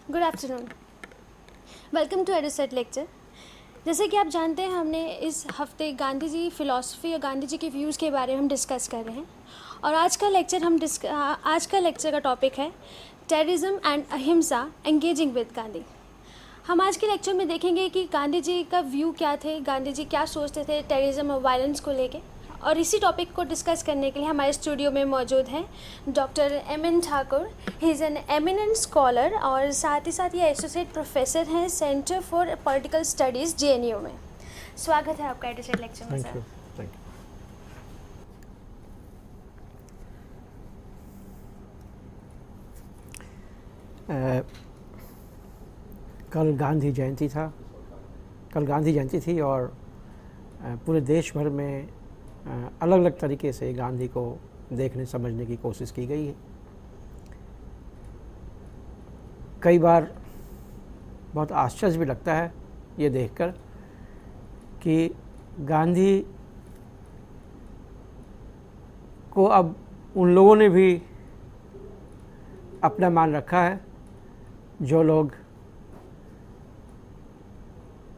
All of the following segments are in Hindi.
Good afternoon, welcome to Edusat lecture. जैसे कि आप जानते हैं, हमने इस हफ्ते गांधी जी फ़िलॉसफ़ी और गांधी जी के व्यूज़ के बारे में हम डिस्कस कर रहे हैं। और आज का लेक्चर का टॉपिक है टेररिज्म एंड अहिंसा एंगेजिंग विद गांधी। हम आज के लेक्चर में देखेंगे कि गांधी जी का व्यू क्या थे, गांधी जी क्या सोचते थे टेररिज्म और वायलेंस को लेके। और इसी टॉपिक को डिस्कस करने के लिए हमारे स्टूडियो में मौजूद हैं doctor M.N.. Thakur. He is an eminent scholar और साथ ही साथ ये एसोसिएट प्रोफेसर हैं centre for political studies JNU में। स्वागत है आपका एडुसेट लेक्चर में सर। Thank you. कल गांधी जयंती थी और पूरे देश भर में अलग अलग तरीके से गांधी को देखने समझने की कोशिश की गई है। कई बार बहुत आश्चर्य भी लगता है ये देखकर कि गांधी को अब उन लोगों ने भी अपना मान रखा है जो लोग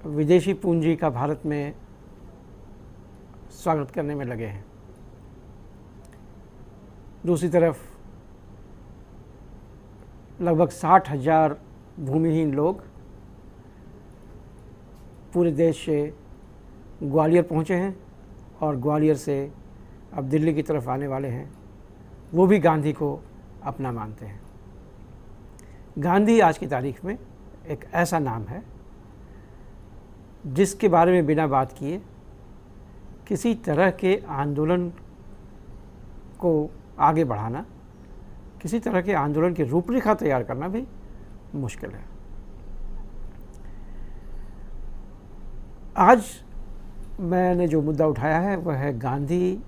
विदेशी पूंजी का भारत में स्वागत करने में लगे हैं। दूसरी तरफ लगभग 60,000 भूमिहीन लोग पूरे देश से ग्वालियर पहुंचे हैं और ग्वालियर से अब दिल्ली की तरफ आने वाले हैं। वो भी गांधी को अपना मानते हैं। गांधी आज की तारीख में एक ऐसा नाम है जिसके बारे में बिना बात किए किसी तरह के आंदोलन को आगे बढ़ाना, किसी तरह के आंदोलन की रूपरेखा तैयार करना भी मुश्किल है। आज मैंने जो मुद्दा उठाया है वह है गांधी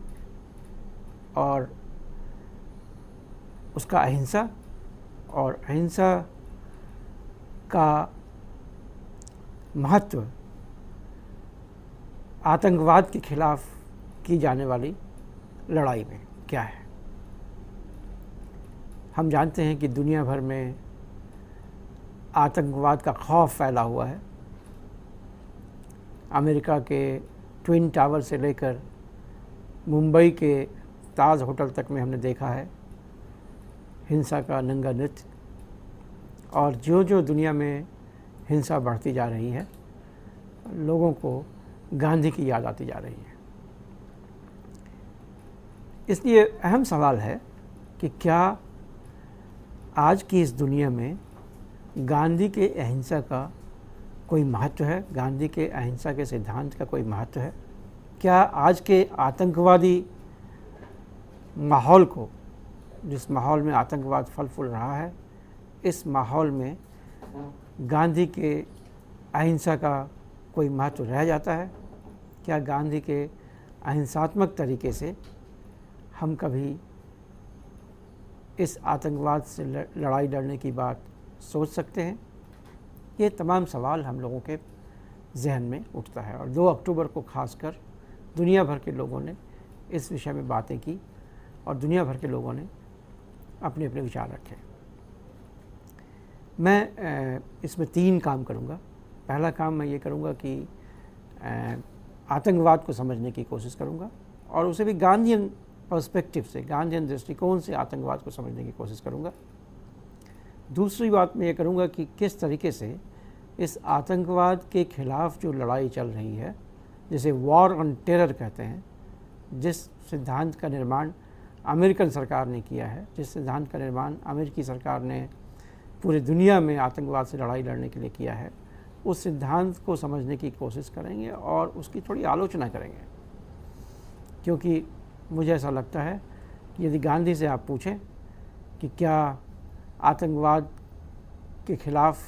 और उसका अहिंसा और अहिंसा का महत्व आतंकवाद के खिलाफ की जाने वाली लड़ाई में क्या है। हम जानते हैं कि दुनिया भर में आतंकवाद का खौफ फैला हुआ है। अमेरिका के ट्विन टावर से लेकर मुंबई के ताज होटल तक में हमने देखा है हिंसा का नंगा नृत्य। और जो जो दुनिया में हिंसा बढ़ती जा रही है, लोगों को गांधी की याद आती जा रही है। इसलिए अहम सवाल है कि क्या आज की इस दुनिया में गांधी के अहिंसा का कोई महत्व है, गांधी के अहिंसा के सिद्धांत का कोई महत्व है? क्या आज के आतंकवादी माहौल को, जिस माहौल में आतंकवाद फल फूल रहा है, इस माहौल में गांधी के अहिंसा का कोई महत्व रह जाता है? क्या गांधी के अहिंसात्मक तरीके से हम कभी इस आतंकवाद से लड़ाई लड़ने की बात सोच सकते हैं? ये तमाम सवाल हम लोगों के जहन में उठता है और 2 अक्टूबर को खासकर दुनिया भर के लोगों ने इस विषय में बातें की और दुनिया भर के लोगों ने अपने अपने विचार रखे। मैं इसमें 3 काम करूँगा। पहला काम मैं ये करूँगा कि आतंकवाद को समझने की कोशिश करूँगा और उसे भी गांधीयन पर्सपेक्टिव से, गांधीयन दृष्टिकोण से आतंकवाद को समझने की कोशिश करूँगा। दूसरी बात मैं ये करूँगा कि किस तरीके से इस आतंकवाद के खिलाफ जो लड़ाई चल रही है, जिसे वॉर ऑन टेरर कहते हैं, जिस सिद्धांत का निर्माण अमेरिकन सरकार ने किया है, जिस सिद्धांत का निर्माण अमेरिकी सरकार ने पूरी दुनिया में आतंकवाद से लड़ाई लड़ने के लिए किया है, उस सिद्धांत को समझने की कोशिश करेंगे और उसकी थोड़ी आलोचना करेंगे। क्योंकि मुझे ऐसा लगता है कि यदि गांधी से आप पूछें कि क्या आतंकवाद के खिलाफ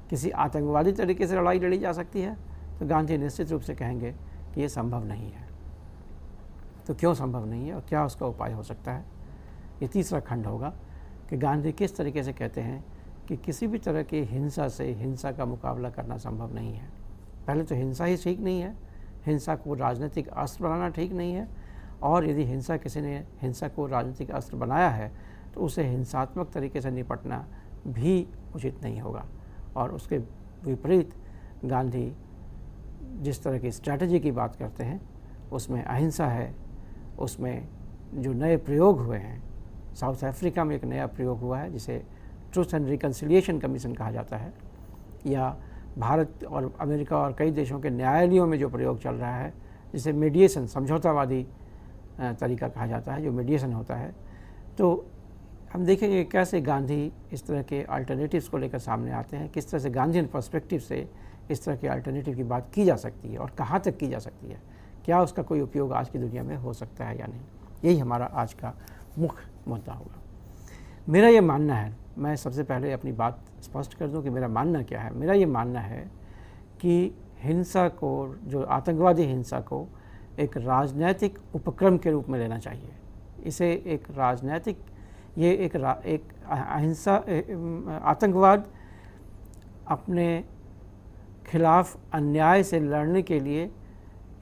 किसी आतंकवादी तरीके से लड़ाई लड़ी जा सकती है, तो गांधी निश्चित रूप से कहेंगे कि ये संभव नहीं है। तो क्यों संभव नहीं है और क्या उसका उपाय हो सकता है, ये तीसरा खंड होगा कि गांधी किस तरीके से कहते हैं कि किसी भी तरह की हिंसा से हिंसा का मुकाबला करना संभव नहीं है। पहले तो हिंसा ही ठीक नहीं है, हिंसा को राजनीतिक अस्त्र बनाना ठीक नहीं है, और यदि किसी ने हिंसा को राजनीतिक अस्त्र बनाया है तो उसे हिंसात्मक तरीके से निपटना भी उचित नहीं होगा। और उसके विपरीत गांधी जिस तरह की स्ट्रैटेजी की बात करते हैं उसमें अहिंसा है, उसमें जो नए प्रयोग हुए हैं, साउथ अफ्रीका में एक नया प्रयोग हुआ है जिसे ट्रूथ एंड रिकन्सिलिएशन कमीशन कहा जाता है, या भारत और अमेरिका और कई देशों के न्यायालयों में जो प्रयोग चल रहा है जिसे मीडिएशन, समझौतावादी तरीका कहा जाता है, जो मीडिएशन होता है। तो हम देखेंगे कैसे गांधी इस तरह के अल्टरनेटिव्स को लेकर सामने आते हैं, किस तरह से गांधीयन पर्सपेक्टिव से इस तरह के अल्टरनेटिव की बात की जा सकती है और कहाँ तक की जा सकती है, क्या उसका कोई उपयोग आज की दुनिया में हो सकता है या नहीं। यही हमारा आज का मुख्य मुद्दा होगा। मेरा ये मानना है, मैं सबसे पहले अपनी बात स्पष्ट कर दूं कि मेरा मानना क्या है। मेरा ये मानना है कि हिंसा को, जो आतंकवादी हिंसा को एक राजनैतिक उपक्रम के रूप में लेना चाहिए। इसे एक राजनैतिक, ये एक अहिंसा, आतंकवाद अपने खिलाफ अन्याय से लड़ने के लिए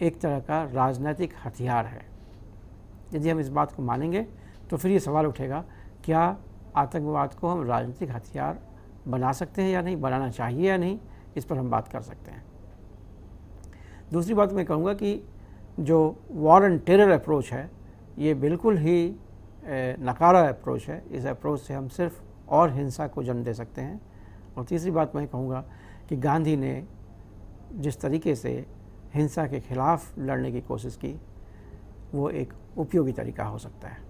एक तरह का राजनैतिक हथियार है। यदि हम इस बात को मानेंगे तो फिर ये सवाल उठेगा, क्या आतंकवाद को हम राजनीतिक हथियार बना सकते हैं या नहीं, बनाना चाहिए या नहीं, इस पर हम बात कर सकते हैं। दूसरी बात मैं कहूँगा कि जो वॉर एंड टेरर अप्रोच है ये बिल्कुल ही नकारा अप्रोच है। इस अप्रोच से हम सिर्फ और हिंसा को जन्म दे सकते हैं। और तीसरी बात मैं कहूँगा कि गांधी ने जिस तरीके से हिंसा के खिलाफ लड़ने की कोशिश की वो एक उपयोगी तरीका हो सकता है।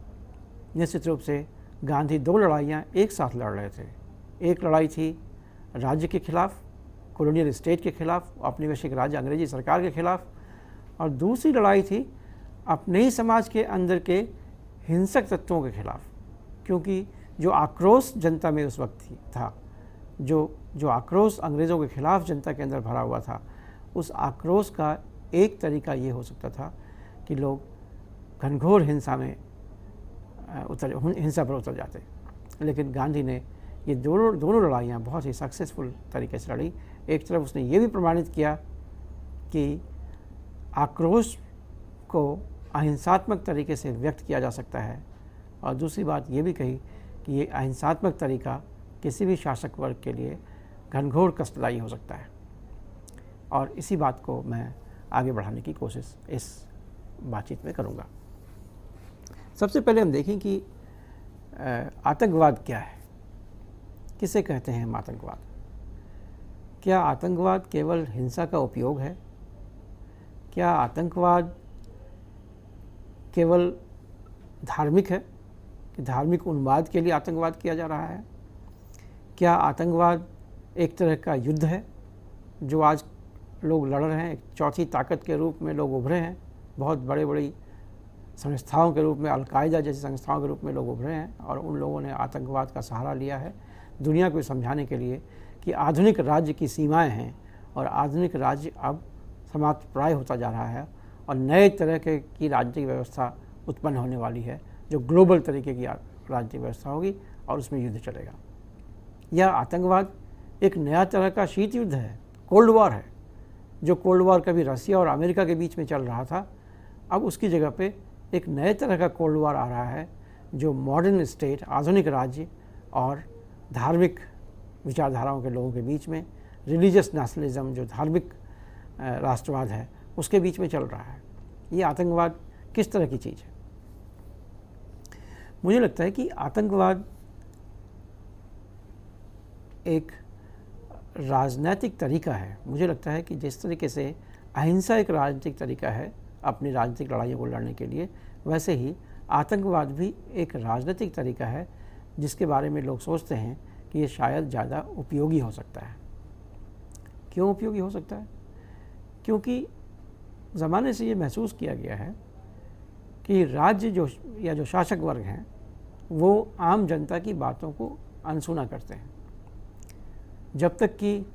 निश्चित रूप से गांधी दो लड़ाइयाँ एक साथ लड़ रहे थे। एक लड़ाई थी राज्य के खिलाफ, कॉलोनियल स्टेट के खिलाफ, औपनिवेशिक राज्य अंग्रेजी सरकार के खिलाफ, और दूसरी लड़ाई थी अपने ही समाज के अंदर के हिंसक तत्वों के खिलाफ। क्योंकि जो आक्रोश जनता में उस वक्त था, जो आक्रोश अंग्रेज़ों के खिलाफ जनता के अंदर भरा हुआ था, उस आक्रोश का एक तरीका ये हो सकता था कि लोग घनघोर हिंसा पर उतर जाते। लेकिन गांधी ने ये दोनों लड़ाइयाँ बहुत ही सक्सेसफुल तरीके से लड़ी। एक तरफ उसने ये भी प्रमाणित किया कि आक्रोश को अहिंसात्मक तरीके से व्यक्त किया जा सकता है, और दूसरी बात ये भी कही कि ये अहिंसात्मक तरीका किसी भी शासक वर्ग के लिए घनघोर कष्टदायी हो सकता है। और इसी बात को मैं आगे बढ़ाने की कोशिश इस बातचीत में करूँगा। सबसे पहले हम देखें कि आतंकवाद क्या है, किसे कहते हैं हम आतंकवाद। क्या आतंकवाद केवल हिंसा का उपयोग है? क्या आतंकवाद केवल धार्मिक है कि धार्मिक उन्माद के लिए आतंकवाद किया जा रहा है? क्या आतंकवाद एक तरह का युद्ध है जो आज लोग लड़ रहे हैं, एक चौथी ताकत के रूप में लोग उभरे हैं, बहुत बड़ी बड़ी संस्थाओं के रूप में, अलकायदा जैसी संस्थाओं के रूप में लोग उभरे हैं, और उन लोगों ने आतंकवाद का सहारा लिया है दुनिया को समझाने के लिए कि आधुनिक राज्य की सीमाएं हैं और आधुनिक राज्य अब समाप्त प्राय होता जा रहा है और नए तरह की राजनीतिक व्यवस्था उत्पन्न होने वाली है जो ग्लोबल तरीके की राजनीतिक व्यवस्था होगी और उसमें युद्ध चलेगा। यह आतंकवाद एक नया तरह का शीत युद्ध है, कोल्ड वॉर है। जो कोल्ड वॉर कभी रसिया और अमेरिका के बीच में चल रहा था, अब उसकी जगह पे एक नए तरह का कोल्ड वॉर आ रहा है जो मॉडर्न स्टेट, आधुनिक राज्य और धार्मिक विचारधाराओं के लोगों के बीच में, रिलीजियस नेशनलिज्म जो धार्मिक राष्ट्रवाद है उसके बीच में चल रहा है। ये आतंकवाद किस तरह की चीज़ है? मुझे लगता है कि आतंकवाद एक राजनीतिक तरीका है। मुझे लगता है कि जिस तरीके से अहिंसा एक राजनीतिक तरीका है अपनी राजनीतिक लड़ाइयों को लड़ने के लिए, वैसे ही आतंकवाद भी एक राजनीतिक तरीका है जिसके बारे में लोग सोचते हैं कि ये शायद ज़्यादा उपयोगी हो सकता है। क्यों उपयोगी हो सकता है? क्योंकि ज़माने से ये महसूस किया गया है कि राज्य जो शासक वर्ग हैं वो आम जनता की बातों को अनसुना करते हैं। जब तक कि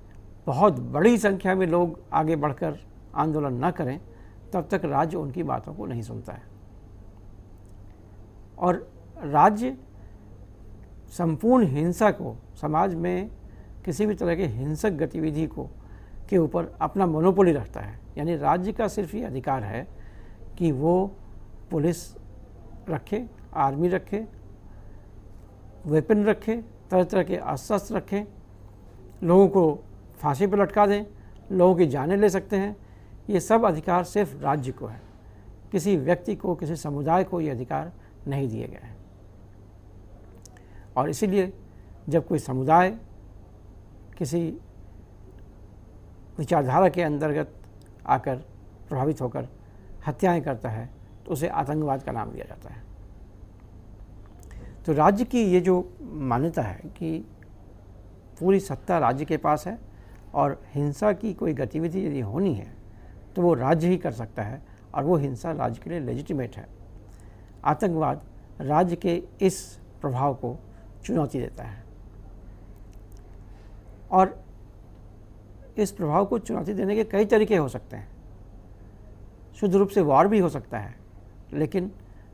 बहुत बड़ी संख्या में लोग आगे बढ़कर आंदोलन न करें, तब तक राज्य उनकी बातों को नहीं सुनता है। और राज्य संपूर्ण हिंसा को, समाज में किसी भी तरह के हिंसक गतिविधि को के ऊपर अपना मोनोपोली रखता है। यानी राज्य का सिर्फ ये अधिकार है कि वो पुलिस रखे, आर्मी रखे, वेपन रखे, तरह तरह के अस्त्र रखें, लोगों को फांसी पर लटका दें, लोगों की जानें ले सकते हैं। ये सब अधिकार सिर्फ राज्य को है, किसी व्यक्ति को, किसी समुदाय को ये अधिकार नहीं दिए गए हैं। और इसीलिए जब कोई समुदाय किसी विचारधारा के अंतर्गत आकर प्रभावित होकर हत्याएं करता है तो उसे आतंकवाद का नाम दिया जाता है। तो राज्य की ये जो मान्यता है कि पूरी सत्ता राज्य के पास है और हिंसा की कोई गतिविधि यदि होनी है तो वो राज्य ही कर सकता है और वो हिंसा राज्य के लिए लेजिटिमेट है। आतंकवाद राज्य के इस प्रभाव को चुनौती देता है और इस प्रभाव को चुनौती देने के कई तरीके हो सकते हैं। शुद्ध रूप से वॉर भी हो सकता है, लेकिन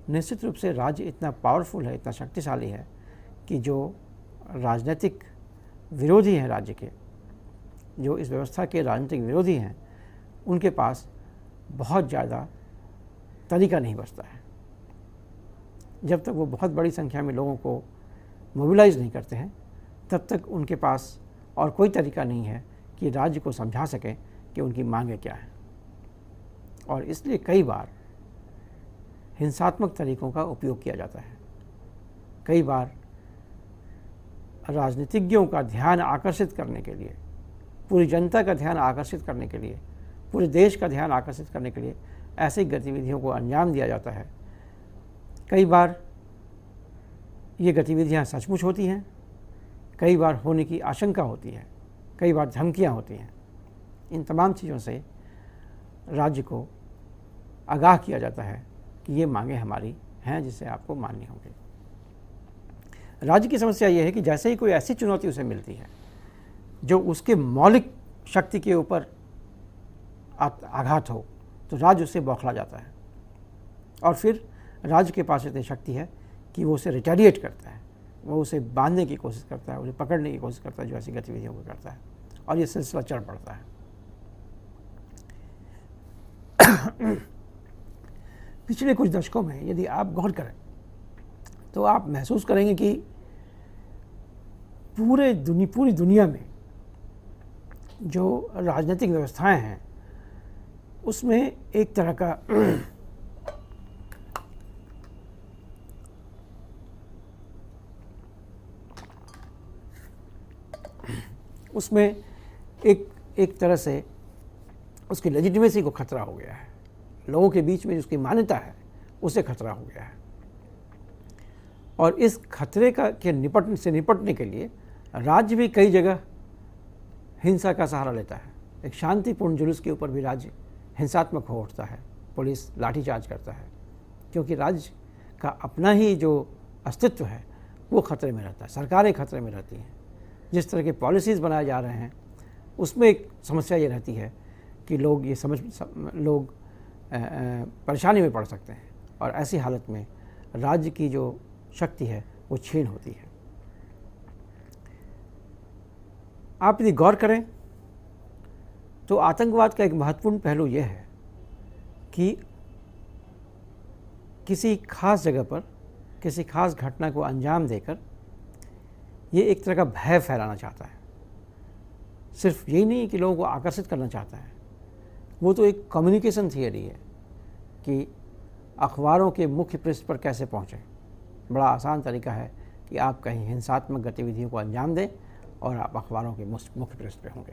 निश्चित रूप से राज्य इतना पावरफुल है, इतना शक्तिशाली है कि जो राजनीतिक विरोधी हैं राज्य के, जो इस व्यवस्था के राजनीतिक विरोधी हैं, उनके पास बहुत ज़्यादा तरीका नहीं बचता है। जब तक वो बहुत बड़ी संख्या में लोगों को मोबिलाइज नहीं करते हैं, तब तक उनके पास और कोई तरीका नहीं है कि राज्य को समझा सकें कि उनकी मांगें क्या हैं। और इसलिए कई बार हिंसात्मक तरीकों का उपयोग किया जाता है। कई बार राजनीतिज्ञों का ध्यान आकर्षित करने के लिए, पूरी जनता का ध्यान आकर्षित करने के लिए, पूरे देश का ध्यान आकर्षित करने के लिए ऐसी गतिविधियों को अंजाम दिया जाता है। कई बार ये गतिविधियां सचमुच होती हैं, कई बार होने की आशंका होती है, कई बार धमकियां होती हैं। इन तमाम चीज़ों से राज्य को आगाह किया जाता है कि ये मांगें हमारी हैं जिसे आपको माननी होंगी। राज्य की समस्या ये है कि जैसे ही कोई ऐसी चुनौती उसे मिलती है जो उसके मौलिक शक्ति के ऊपर आघात हो, तो राज्य उससे बौखला जाता है और फिर राज्य के पास इतनी शक्ति है कि वो उसे रिटेलिएट करता है, वो उसे बांधने की कोशिश करता है, उसे पकड़ने की कोशिश करता है जो ऐसी गतिविधियों को करता है, और ये सिलसिला चढ़ पड़ता है। पिछले कुछ दशकों में यदि आप गौर करें तो आप महसूस करेंगे कि पूरी दुनिया में जो राजनीतिक व्यवस्थाएं हैं उसमें एक तरह का एक तरह से उसकी लेजिटिमेसी को खतरा हो गया है। लोगों के बीच में उसकी मान्यता है उसे खतरा हो गया है और इस खतरे के निपटने के लिए राज्य भी कई जगह हिंसा का सहारा लेता है। एक शांतिपूर्ण जुलूस के ऊपर भी राज्य हिंसात्मक हो उठता है, पुलिस लाठीचार्ज करता है, क्योंकि राज्य का अपना ही जो अस्तित्व है वो खतरे में रहता है, सरकारें खतरे में रहती हैं। जिस तरह के पॉलिसीज़ बनाए जा रहे हैं उसमें एक समस्या ये रहती है कि लोग परेशानी में पड़ सकते हैं और ऐसी हालत में राज्य की जो शक्ति है वो क्षीण होती है। आप यदि गौर करें तो आतंकवाद का एक महत्वपूर्ण पहलू यह है कि किसी खास जगह पर किसी खास घटना को अंजाम देकर ये एक तरह का भय फैलाना चाहता है। सिर्फ यही नहीं कि लोगों को आकर्षित करना चाहता है, वो तो एक कम्युनिकेशन थियरी है कि अखबारों के मुख्य पृष्ठ पर कैसे पहुँचें। बड़ा आसान तरीका है कि आप कहीं हिंसात्मक गतिविधियों को अंजाम दें और आप अखबारों के मुख्य पृष्ठ पर होंगे,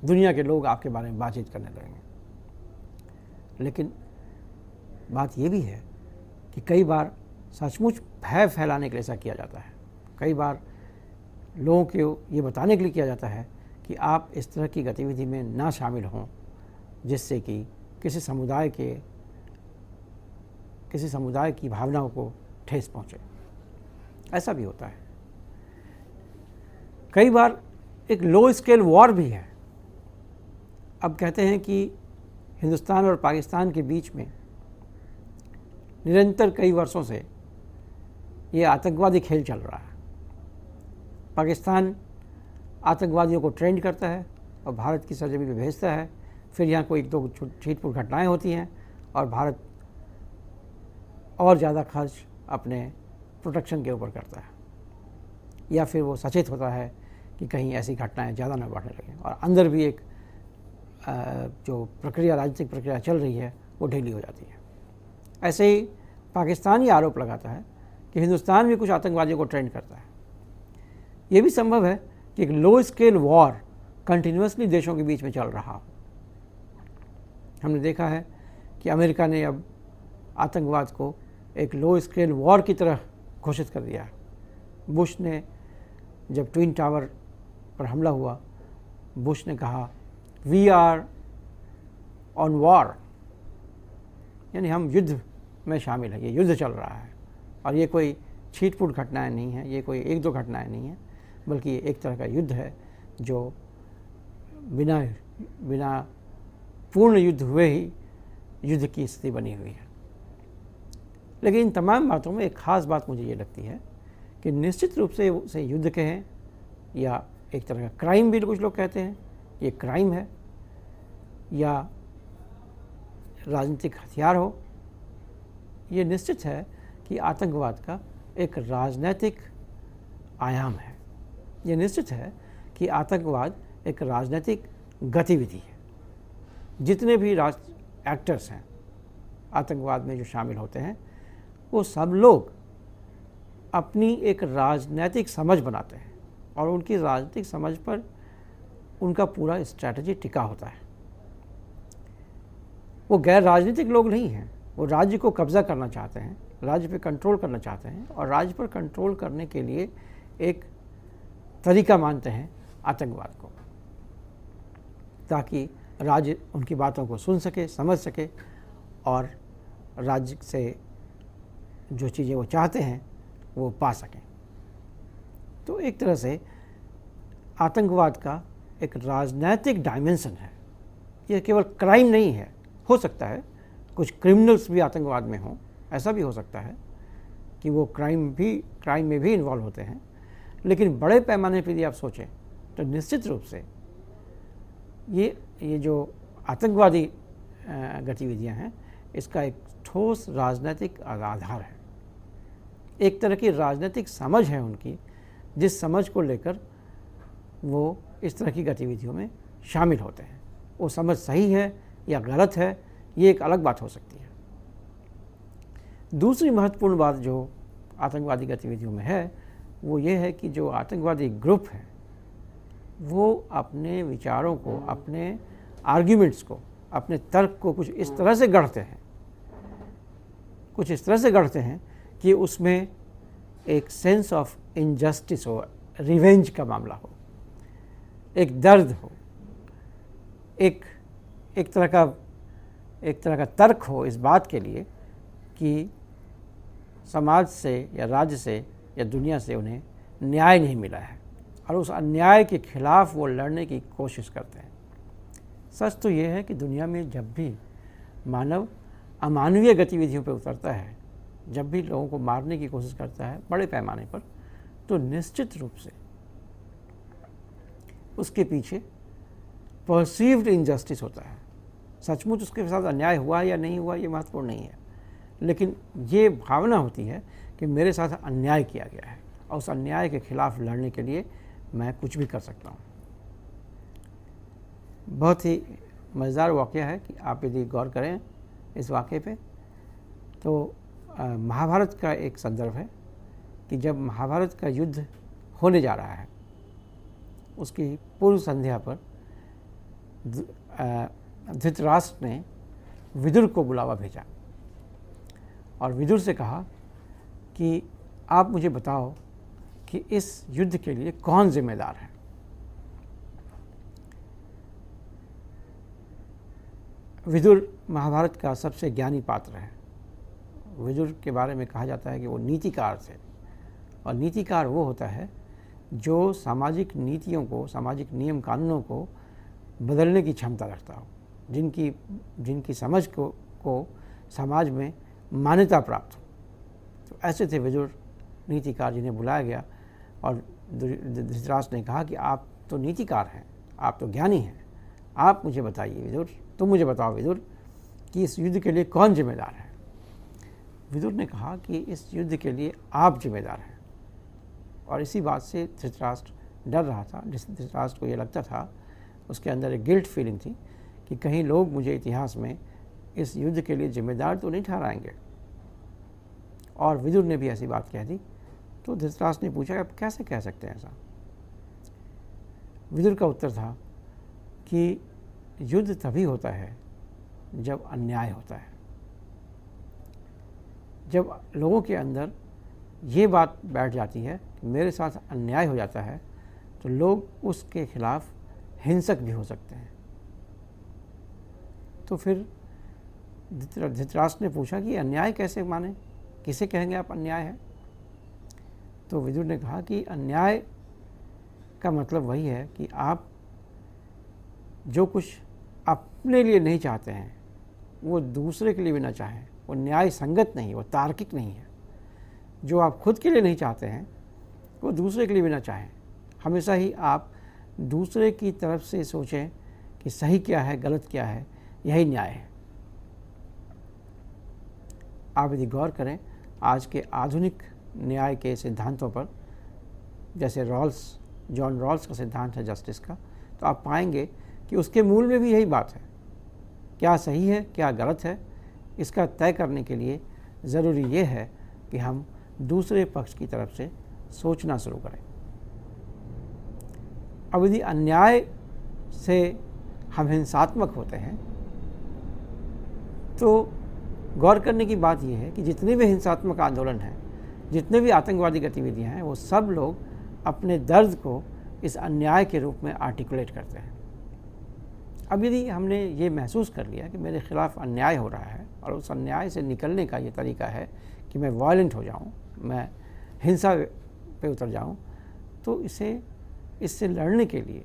दुनिया के लोग आपके बारे में बातचीत करने लगेंगे। लेकिन बात ये भी है कि कई बार सचमुच भय फैलाने के लिए ऐसा किया जाता है। कई बार लोगों को ये बताने के लिए किया जाता है कि आप इस तरह की गतिविधि में ना शामिल हों जिससे कि किसी समुदाय की भावनाओं को ठेस पहुँचे। ऐसा भी होता है। कई बार एक लो स्केल वॉर भी है अब कहते हैं कि हिंदुस्तान और पाकिस्तान के बीच में निरंतर कई वर्षों से ये आतंकवादी खेल चल रहा है। पाकिस्तान आतंकवादियों को ट्रेंड करता है और भारत की सरजमी पे भेजता है, फिर यहाँ कोई एक दो छिटपुट घटनाएं होती हैं और भारत और ज़्यादा खर्च अपने प्रोटेक्शन के ऊपर करता है, या फिर वो सचेत होता है कि कहीं ऐसी घटनाएं ज़्यादा न बढ़ने लगें और अंदर भी एक जो प्रक्रिया, राजनीतिक प्रक्रिया चल रही है, वो ढीली हो जाती है। ऐसे ही पाकिस्तान ये आरोप लगाता है कि हिंदुस्तान भी कुछ आतंकवादियों को ट्रेंड करता है। ये भी संभव है कि एक लो स्केल वॉर कंटिन्यूसली देशों के बीच में चल रहा हो। हमने देखा है कि अमेरिका ने अब आतंकवाद को एक लो स्केल वॉर की तरह घोषित कर दिया है। बुश ने जब ट्विन टावर पर हमला हुआ, बुश ने कहा वी आर ऑन वॉर, यानी हम युद्ध में शामिल हैं, ये युद्ध चल रहा है और ये कोई छीटपुट घटनाएं नहीं हैं, ये कोई एक दो घटनाएं नहीं हैं, बल्कि ये एक तरह का युद्ध है जो बिना पूर्ण युद्ध हुए ही युद्ध की स्थिति बनी हुई है। लेकिन इन तमाम बातों में एक ख़ास बात मुझे ये लगती है कि निश्चित रूप से उसे युद्ध कहें या एक तरह का क्राइम भी कुछ लोग कहते हैं, ये क्राइम है या राजनीतिक हथियार हो, ये निश्चित है कि आतंकवाद का एक राजनीतिक आयाम है। ये निश्चित है कि आतंकवाद एक राजनीतिक गतिविधि है। जितने भी एक्टर्स हैं आतंकवाद में जो शामिल होते हैं, वो सब लोग अपनी एक राजनीतिक समझ बनाते हैं और उनकी राजनीतिक समझ पर उनका पूरा स्ट्रैटेजी टिका होता है। वो गैर राजनीतिक लोग नहीं हैं, वो राज्य को कब्जा करना चाहते हैं, राज्य पे कंट्रोल करना चाहते हैं और राज्य पर कंट्रोल करने के लिए एक तरीका मानते हैं आतंकवाद को, ताकि राज्य उनकी बातों को सुन सके, समझ सके और राज्य से जो चीज़ें वो चाहते हैं वो पा सकें। तो एक तरह से आतंकवाद का एक राजनीतिक डायमेंशन है। ये केवल क्राइम नहीं है। हो सकता है कुछ क्रिमिनल्स भी आतंकवाद में हों, ऐसा भी हो सकता है कि वो क्राइम में भी इन्वॉल्व होते हैं, लेकिन बड़े पैमाने पर यदि आप सोचें तो निश्चित रूप से ये जो आतंकवादी गतिविधियां हैं, इसका एक ठोस राजनीतिक आधार है। एक तरह की राजनीतिक समझ है उनकी, जिस समझ को लेकर वो इस तरह की गतिविधियों में शामिल होते हैं। वो समझ सही है या गलत है, ये एक अलग बात हो सकती है। दूसरी महत्वपूर्ण बात जो आतंकवादी गतिविधियों में है, वो ये है कि जो आतंकवादी ग्रुप है वो अपने विचारों को, अपने आर्ग्यूमेंट्स को, अपने तर्क को कुछ इस तरह से गढ़ते हैं कि उसमें एक सेंस ऑफ इनजस्टिस हो, रिवेंज का मामला हो, एक दर्द हो, एक तरह का तर्क हो इस बात के लिए कि समाज से या राज्य से या दुनिया से उन्हें न्याय नहीं मिला है और उस अन्याय के खिलाफ वो लड़ने की कोशिश करते हैं। सच तो ये है कि दुनिया में जब भी मानव अमानवीय गतिविधियों पर उतरता है, जब भी लोगों को मारने की कोशिश करता है बड़े पैमाने पर, तो निश्चित रूप से उसके पीछे परसीव्ड इनजस्टिस होता है। सचमुच उसके साथ अन्याय हुआ या नहीं हुआ ये महत्वपूर्ण नहीं है, लेकिन ये भावना होती है कि मेरे साथ अन्याय किया गया है और उस अन्याय के खिलाफ लड़ने के लिए मैं कुछ भी कर सकता हूँ। बहुत ही मज़ेदार वाक़या है कि आप यदि गौर करें इस वाक़े पे, तो महाभारत का एक संदर्भ है कि जब महाभारत का युद्ध होने जा रहा है, उसकी पूर्व संध्या पर धृतराष्ट्र ने विदुर को बुलावा भेजा और विदुर से कहा कि आप मुझे बताओ कि इस युद्ध के लिए कौन जिम्मेदार है। विदुर महाभारत का सबसे ज्ञानी पात्र है। विदुर के बारे में कहा जाता है कि वो नीतिकार थे और नीतिकार वो होता है जो सामाजिक नीतियों को, सामाजिक नियम कानूनों को बदलने की क्षमता रखता हो, जिनकी समझ को समाज में मान्यता प्राप्त हो। तो ऐसे थे विदुर नीतिकार, जिन्हें बुलाया गया और धृतराष्ट्र ने कहा कि आप तो नीतिकार हैं, आप तो ज्ञानी हैं, आप मुझे बताइए विदुर, तुम मुझे बताओ विदुर कि इस युद्ध के लिए कौन जिम्मेदार है। विदुर ने कहा कि इस युद्ध के लिए आप जिम्मेदार हैं। और इसी बात से धृतराष्ट्र डर रहा था। धृतराष्ट्र को ये लगता था, उसके अंदर एक गिल्ट फीलिंग थी कि कहीं लोग मुझे इतिहास में इस युद्ध के लिए जिम्मेदार तो नहीं ठहराएंगे। और विदुर ने भी ऐसी बात कह दी। तो धृतराष्ट्र ने पूछा कि आप कैसे कह सकते हैं ऐसा। विदुर का उत्तर था कि युद्ध तभी होता है जब अन्याय होता है। जब लोगों के अंदर ये बात बैठ जाती है कि मेरे साथ अन्याय हो जाता है, तो लोग उसके खिलाफ हिंसक भी हो सकते हैं। तो फिर धृतराष्ट्र ने पूछा कि अन्याय कैसे माने, किसे कहेंगे आप अन्याय है। तो विदुर ने कहा कि अन्याय का मतलब वही है कि आप जो कुछ अपने लिए नहीं चाहते हैं वो दूसरे के लिए भी ना चाहें, वो न्याय संगत नहीं, वो तार्किक नहीं है। जो आप खुद के लिए नहीं चाहते हैं वो दूसरे के लिए भी ना चाहें। हमेशा ही आप दूसरे की तरफ से सोचें कि सही क्या है, गलत क्या है, यही न्याय है। आप यदि गौर करें आज के आधुनिक न्याय के सिद्धांतों पर, जैसे जॉन रॉल्स का सिद्धांत है जस्टिस का, तो आप पाएंगे कि उसके मूल में भी यही बात है। क्या सही है, क्या गलत है, इसका तय करने के लिए ज़रूरी ये है कि हम दूसरे पक्ष की तरफ से सोचना शुरू करें। अब यदि अन्याय से हम हिंसात्मक होते हैं तो गौर करने की बात यह है कि जितने भी हिंसात्मक आंदोलन हैं, जितने भी आतंकवादी गतिविधियां हैं, वो सब लोग अपने दर्द को इस अन्याय के रूप में आर्टिकुलेट करते हैं। अब यदि हमने ये महसूस कर लिया कि मेरे खिलाफ अन्याय हो रहा है और उस अन्याय से निकलने का ये तरीका है कि मैं वायलेंट हो जाऊं, मैं हिंसा पे उतर जाऊं, तो इससे लड़ने के लिए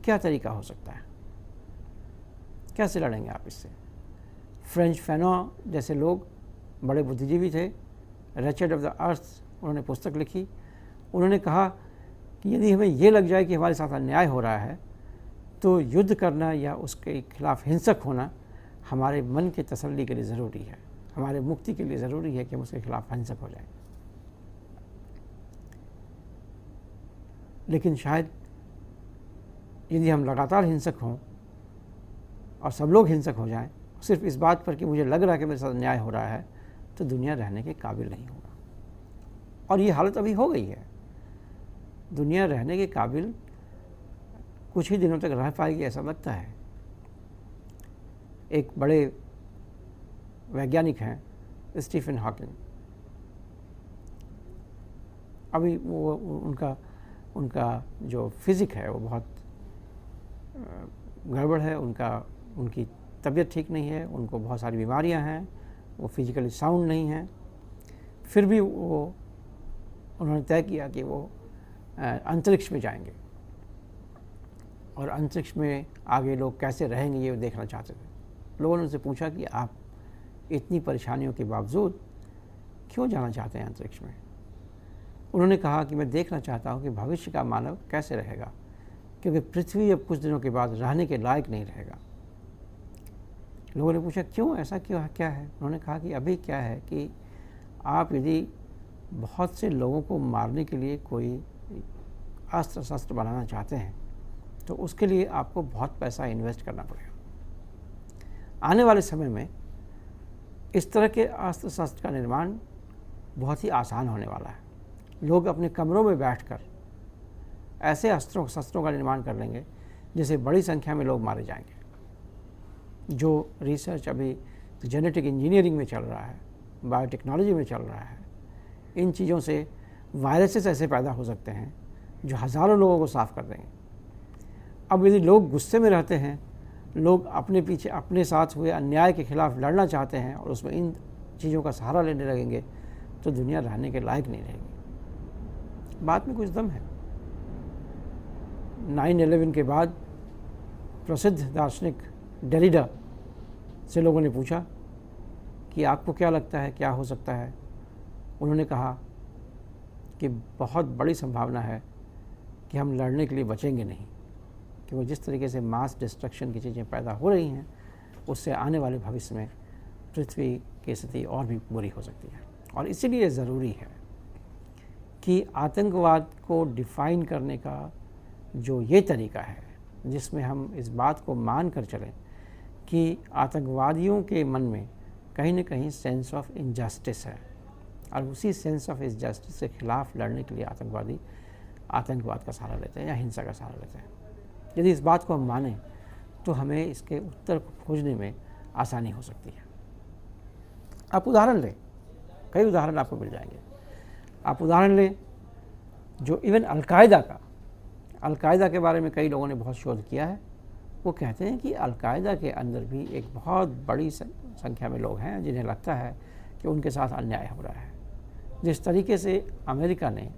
क्या तरीका हो सकता है, कैसे लड़ेंगे आप इससे। फ्रेंच फैनॉ जैसे लोग बड़े बुद्धिजीवी थे, रेचर्ड ऑफ द अर्थ, उन्होंने पुस्तक लिखी। उन्होंने कहा कि यदि हमें ये लग जाए कि हमारे साथ अन्याय हो रहा है तो युद्ध करना या उसके खिलाफ हिंसक होना हमारे मन की तसल्ली के लिए ज़रूरी है, हमारे मुक्ति के लिए ज़रूरी है कि हम उसके खिलाफ हिंसक हो जाएं। लेकिन शायद यदि हम लगातार हिंसक हों और सब लोग हिंसक हो जाएं सिर्फ इस बात पर कि मुझे लग रहा है कि मेरे साथ अन्याय हो रहा है, तो दुनिया रहने के काबिल नहीं होगा। और ये हालत अभी हो गई है। दुनिया रहने के काबिल कुछ ही दिनों तक रह पाएगी ऐसा लगता है। एक बड़े वैज्ञानिक हैं स्टीफन हॉकिंग, अभी वो उनका जो फिज़िक है वो बहुत गड़बड़ है। उनकी तबीयत ठीक नहीं है, उनको बहुत सारी बीमारियां हैं, वो फिजिकली साउंड नहीं है। फिर भी उन्होंने तय किया कि वो अंतरिक्ष में जाएंगे और अंतरिक्ष में आगे लोग कैसे रहेंगे ये देखना चाहते थे। लोगों ने उनसे पूछा कि आप इतनी परेशानियों के बावजूद क्यों जाना चाहते हैं अंतरिक्ष में। उन्होंने कहा कि मैं देखना चाहता हूँ कि भविष्य का मानव कैसे रहेगा, क्योंकि पृथ्वी अब कुछ दिनों के बाद रहने के लायक नहीं रहेगा। लोगों ने पूछा क्यों, ऐसा क्यों, क्या है। उन्होंने कहा कि अभी क्या है कि आप यदि बहुत से लोगों को मारने के लिए कोई अस्त्र शस्त्र बनाना चाहते हैं तो उसके लिए आपको बहुत पैसा इन्वेस्ट करना पड़ेगा। आने वाले समय में इस तरह के अस्त्र शस्त्र का निर्माण बहुत ही आसान होने वाला है। लोग अपने कमरों में बैठकर ऐसे शस्त्रों का निर्माण कर लेंगे जिससे बड़ी संख्या में लोग मारे जाएंगे। जो रिसर्च अभी जेनेटिक इंजीनियरिंग में चल रहा है, बायोटेक्नोलॉजी में चल रहा है, इन चीज़ों से वायरसेस ऐसे पैदा हो सकते हैं जो हज़ारों लोगों को साफ कर देंगे। अब यदि लोग गुस्से में रहते हैं, लोग अपने साथ हुए अन्याय के खिलाफ लड़ना चाहते हैं और उसमें इन चीज़ों का सहारा लेने लगेंगे तो दुनिया रहने के लायक नहीं रहेगी। बात में कुछ दम है। 9/11 के बाद प्रसिद्ध दार्शनिक डेरिडा से लोगों ने पूछा कि आपको क्या लगता है क्या हो सकता है। उन्होंने कहा कि बहुत बड़ी संभावना है कि हम लड़ने के लिए बचेंगे नहीं, क्योंकि जिस तरीके से मास डिस्ट्रक्शन की चीज़ें पैदा हो रही हैं उससे आने वाले भविष्य में पृथ्वी की स्थिति और भी बुरी हो सकती है। और इसीलिए ज़रूरी है कि आतंकवाद को डिफ़ाइन करने का जो ये तरीका है जिसमें हम इस बात को मान कर चलें कि आतंकवादियों के मन में कहीं न कहीं सेंस ऑफ इनजस्टिस है और उसी सेंस ऑफ इनजस्टिस के खिलाफ लड़ने के लिए आतंकवादी आतंकवाद का सहारा लेते हैं या हिंसा का सहारा लेते हैं। यदि इस बात को हम मानें तो हमें इसके उत्तर को खोजने में आसानी हो सकती है। आप उदाहरण लें, कई उदाहरण आपको मिल जाएंगे। आप उदाहरण लें जो इवन अलकायदा के बारे में कई लोगों ने बहुत शोध किया है। वो कहते हैं कि अलकायदा के अंदर भी एक बहुत बड़ी संख्या में लोग हैं जिन्हें लगता है कि उनके साथ अन्याय हो रहा है। जिस तरीके से अमेरिका ने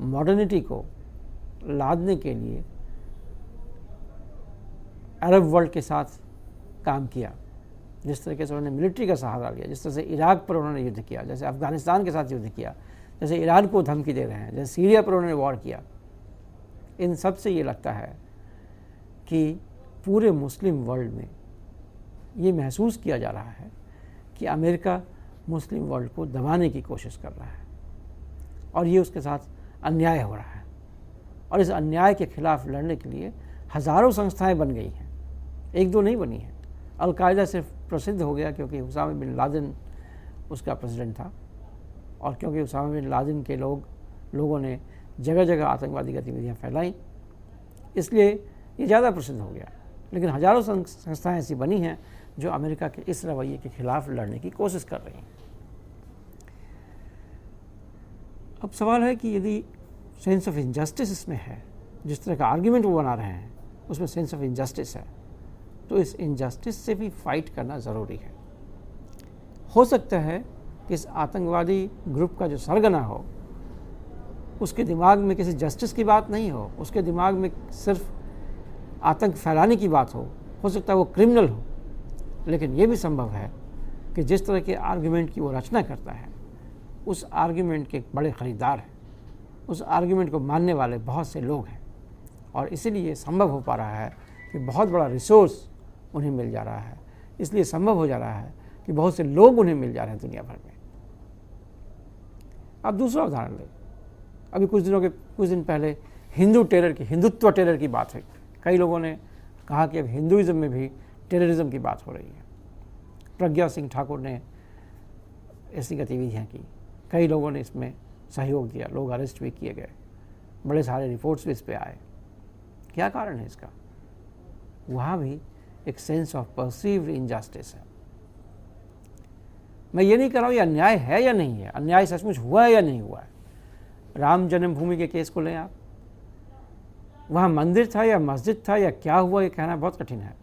मॉडर्निटी को लादने के लिए अरब वर्ल्ड के साथ काम किया, जिस तरीके से उन्होंने मिलिट्री का सहारा लिया, जिस तरह से इराक पर उन्होंने युद्ध किया, जैसे अफ़गानिस्तान के साथ युद्ध किया, जैसे ईरान को धमकी दे रहे हैं, जैसे सीरिया पर उन्होंने वॉर किया, इन सब से ये लगता है कि पूरे मुस्लिम वर्ल्ड में ये महसूस किया जा रहा है कि अमेरिका मुस्लिम वर्ल्ड को दबाने की कोशिश कर रहा है और ये उसके साथ अन्याय हो रहा है। और इस अन्याय के खिलाफ लड़ने के लिए हज़ारों संस्थाएं बन गई हैं, एक दो नहीं बनी हैं। अलकायदा सिर्फ प्रसिद्ध हो गया क्योंकि उसामा बिन लादेन उसका प्रेसिडेंट था और क्योंकि उसामा बिन लादेन के लोगों ने जगह जगह आतंकवादी गतिविधियां फैलाई, इसलिए ये ज़्यादा प्रसिद्ध हो गया। लेकिन हज़ारों संस्थाएं ऐसी बनी हैं जो अमेरिका के इस रवैये के खिलाफ लड़ने की कोशिश कर रही हैं। अब सवाल है कि यदि सेंस ऑफ इनजस्टिस इसमें है, जिस तरह का आर्ग्यूमेंट वो बना रहे हैं उसमें सेंस ऑफ इनजस्टिस है, तो इस इनजस्टिस से भी फाइट करना ज़रूरी है। हो सकता है कि इस आतंकवादी ग्रुप का जो सरगना हो उसके दिमाग में किसी जस्टिस की बात नहीं हो, उसके दिमाग में सिर्फ आतंक फैलाने की बात हो सकता है वो क्रिमिनल हो। लेकिन ये भी संभव है कि जिस तरह के आर्ग्यूमेंट की वो रचना करता है उस आर्ग्यूमेंट के बड़े ख़रीदार हैं, उस आर्ग्यूमेंट को मानने वाले बहुत से लोग हैं और इसीलिए संभव हो पा रहा है कि बहुत बड़ा रिसोर्स उन्हें मिल जा रहा है, इसलिए संभव हो जा रहा है कि बहुत से लोग उन्हें मिल जा रहे हैं दुनिया भर में। अब दूसरा उदाहरण लें, अभी कुछ दिन पहले हिंदुत्व टेरर की बात है। कई लोगों ने कहा कि अब हिंदुइज्म में भी टेररिज्म की बात हो रही है। प्रज्ञा सिंह ठाकुर ने ऐसी गतिविधियाँ की, कई लोगों ने इसमें सहयोग दिया, लोग अरेस्ट भी किए गए, बड़े सारे रिपोर्ट्स भी इस पे आए। क्या कारण है इसका? वहाँ भी एक सेंस ऑफ परसीव्ड इनजस्टिस है। मैं ये नहीं कह रहा हूँ ये अन्याय है या नहीं है, अन्याय सचमुच हुआ है या नहीं हुआ है। राम जन्मभूमि के केस को लें आप, वहाँ मंदिर था या मस्जिद था या क्या हुआ ये कहना बहुत कठिन है,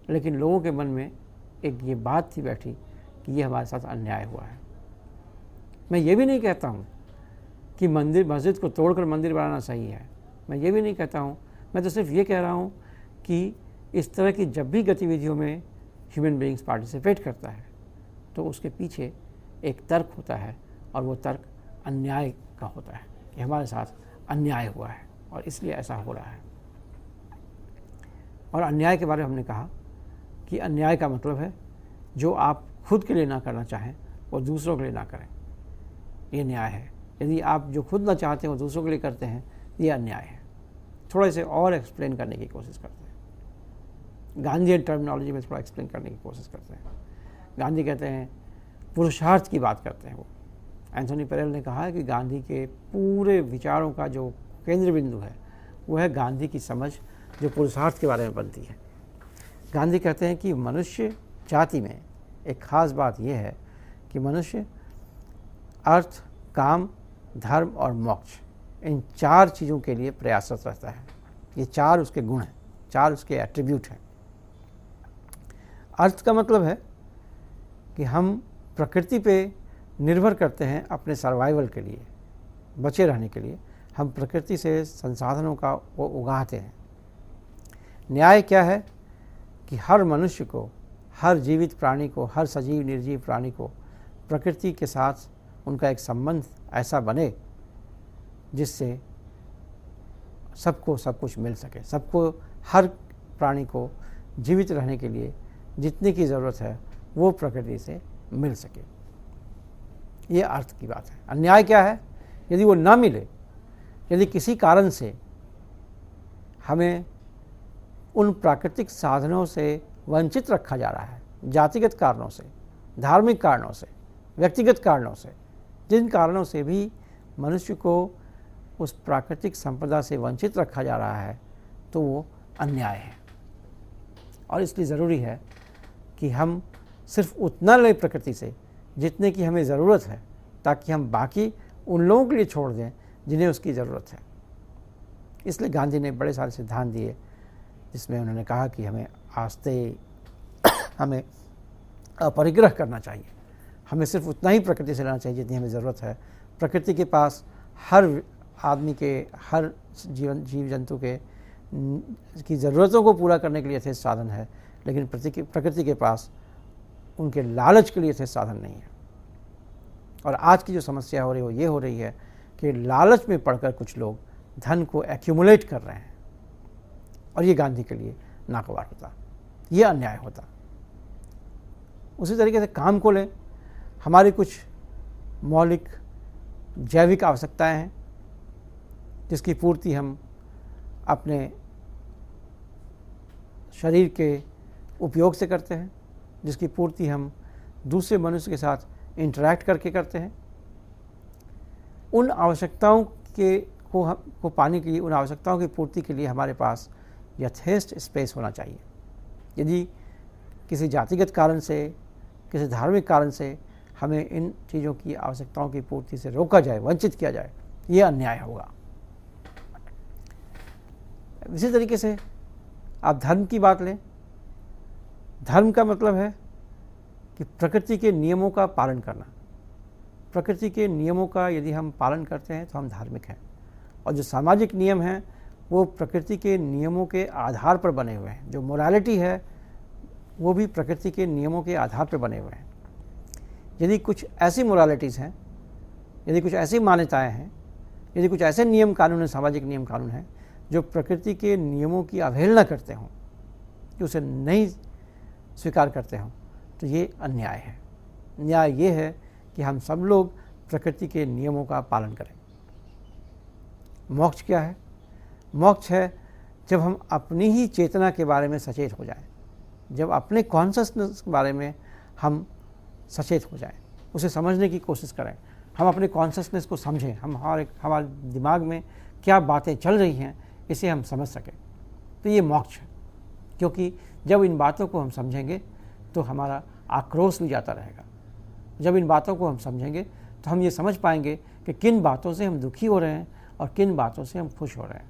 लेकिन लोगों के मन में एक ये बात थी बैठी कि ये हमारे साथ अन्याय हुआ है। मैं ये भी नहीं कहता हूँ कि मस्जिद को तोड़कर मंदिर बनाना सही है, मैं ये भी नहीं कहता हूँ, मैं तो सिर्फ ये कह रहा हूँ कि इस तरह की जब भी गतिविधियों में ह्यूमन बीइंग्स पार्टिसिपेट करता है तो उसके पीछे एक तर्क होता है और वो तर्क अन्याय का होता है कि हमारे साथ अन्याय हुआ है और इसलिए ऐसा हो रहा है। और अन्याय के बारे में हमने कहा कि अन्याय का मतलब है जो आप खुद के लिए ना करना चाहें वो दूसरों के लिए ना करें, ये न्याय है। यदि आप जो खुद ना चाहते हैं वो दूसरों के लिए करते हैं, ये अन्याय है। थोड़ा से और एक्सप्लेन करने की कोशिश करते हैं, गांधीयन टर्मिनोलॉजी में थोड़ा एक्सप्लेन करने की कोशिश करते हैं। गांधी कहते हैं पुरुषार्थ की बात करते हैं वो। एंथोनी पेरेल ने कहा है कि गांधी के पूरे विचारों का जो केंद्र बिंदु है वो है गांधी की समझ जो पुरुषार्थ के बारे में बनती है। गांधी कहते हैं कि मनुष्य जाति में एक ख़ास बात यह है कि मनुष्य अर्थ, काम, धर्म और मोक्ष, इन चार चीज़ों के लिए प्रयासरत रहता है। ये चार उसके गुण हैं, चार उसके एट्रीब्यूट हैं। अर्थ का मतलब है कि हम प्रकृति पे निर्भर करते हैं अपने सर्वाइवल के लिए, बचे रहने के लिए हम प्रकृति से संसाधनों का वो उगाते हैं। न्याय क्या है कि हर मनुष्य को, हर जीवित प्राणी को, हर सजीव निर्जीव प्राणी को प्रकृति के साथ उनका एक संबंध ऐसा बने जिससे सबको सब कुछ मिल सके, सबको, हर प्राणी को जीवित रहने के लिए जितने की ज़रूरत है वो प्रकृति से मिल सके। ये अर्थ की बात है। अन्याय क्या है? यदि वो ना मिले, यदि किसी कारण से हमें उन प्राकृतिक साधनों से वंचित रखा जा रहा है, जातिगत कारणों से, धार्मिक कारणों से, व्यक्तिगत कारणों से, जिन कारणों से भी मनुष्य को उस प्राकृतिक संपदा से वंचित रखा जा रहा है, तो वो अन्याय है। और इसलिए ज़रूरी है कि हम सिर्फ उतना लें प्रकृति से जितने की हमें ज़रूरत है, ताकि हम बाकी उन लोगों के लिए छोड़ दें जिन्हें उसकी ज़रूरत है। इसलिए गांधी ने बड़े सारे सिद्धांत दिए, जिसमें उन्होंने कहा कि हमें आस्ते, हमें अपरिग्रह करना चाहिए, हमें सिर्फ उतना ही प्रकृति से लेना चाहिए जितनी हमें ज़रूरत है। प्रकृति के पास हर आदमी के, हर जीव जंतु के की ज़रूरतों को पूरा करने के लिए यथेष्ट साधन है, लेकिन प्रकृति के पास उनके लालच के लिए यथेष्ट साधन नहीं है। और आज की जो समस्या हो रही है वो ये हो रही है कि लालच में पड़कर कुछ लोग धन को एक्यूमुलेट कर रहे हैं, और ये गांधी के लिए नागवार होता, ये अन्याय होता। उसी तरीके से काम को लें, हमारी कुछ मौलिक जैविक आवश्यकताएं हैं जिसकी पूर्ति हम अपने शरीर के उपयोग से करते हैं, जिसकी पूर्ति हम दूसरे मनुष्य के साथ इंटरैक्ट करके करते हैं। उन आवश्यकताओं को पाने के लिए, उन आवश्यकताओं की पूर्ति के लिए हमारे पास यथेष्ट स्पेस होना चाहिए। यदि किसी जातिगत कारण से, किसी धार्मिक कारण से हमें इन चीज़ों की आवश्यकताओं की पूर्ति से रोका जाए, वंचित किया जाए, ये अन्याय होगा। इसी तरीके से आप धर्म की बात लें। धर्म का मतलब है कि प्रकृति के नियमों का पालन करना। प्रकृति के नियमों का यदि हम पालन करते हैं तो हम धार्मिक हैं। और जो सामाजिक नियम हैं वो प्रकृति के नियमों के आधार पर बने हुए हैं। जो मोरालिटी है वो भी प्रकृति के नियमों के आधार पर बने हुए हैं। यदि कुछ ऐसी मोरालिटीज़ हैं, यदि कुछ ऐसी मान्यताएं हैं, यदि कुछ ऐसे नियम कानून हैं, सामाजिक नियम कानून हैं जो प्रकृति के नियमों की अवहेलना करते हों, कि उसे नहीं स्वीकार करते हों, तो ये अन्याय है। न्याय ये है कि हम सब लोग प्रकृति के नियमों का पालन करें। मोक्ष क्या है? मोक्ष है जब हम अपनी ही चेतना के बारे में सचेत हो जाएं, जब अपने कॉन्शसनेस के बारे में हम सचेत हो जाएं, उसे समझने की कोशिश करें, हम अपने कॉन्शसनेस को समझें, हमारे दिमाग में क्या बातें चल रही हैं इसे हम समझ सकें, तो ये मोक्ष है। क्योंकि जब इन बातों को हम समझेंगे तो हमारा आक्रोश भी जाता रहेगा। जब इन बातों को हम समझेंगे तो हम ये समझ पाएंगे कि किन बातों से हम दुखी हो रहे हैं और किन बातों से हम खुश हो रहे हैं।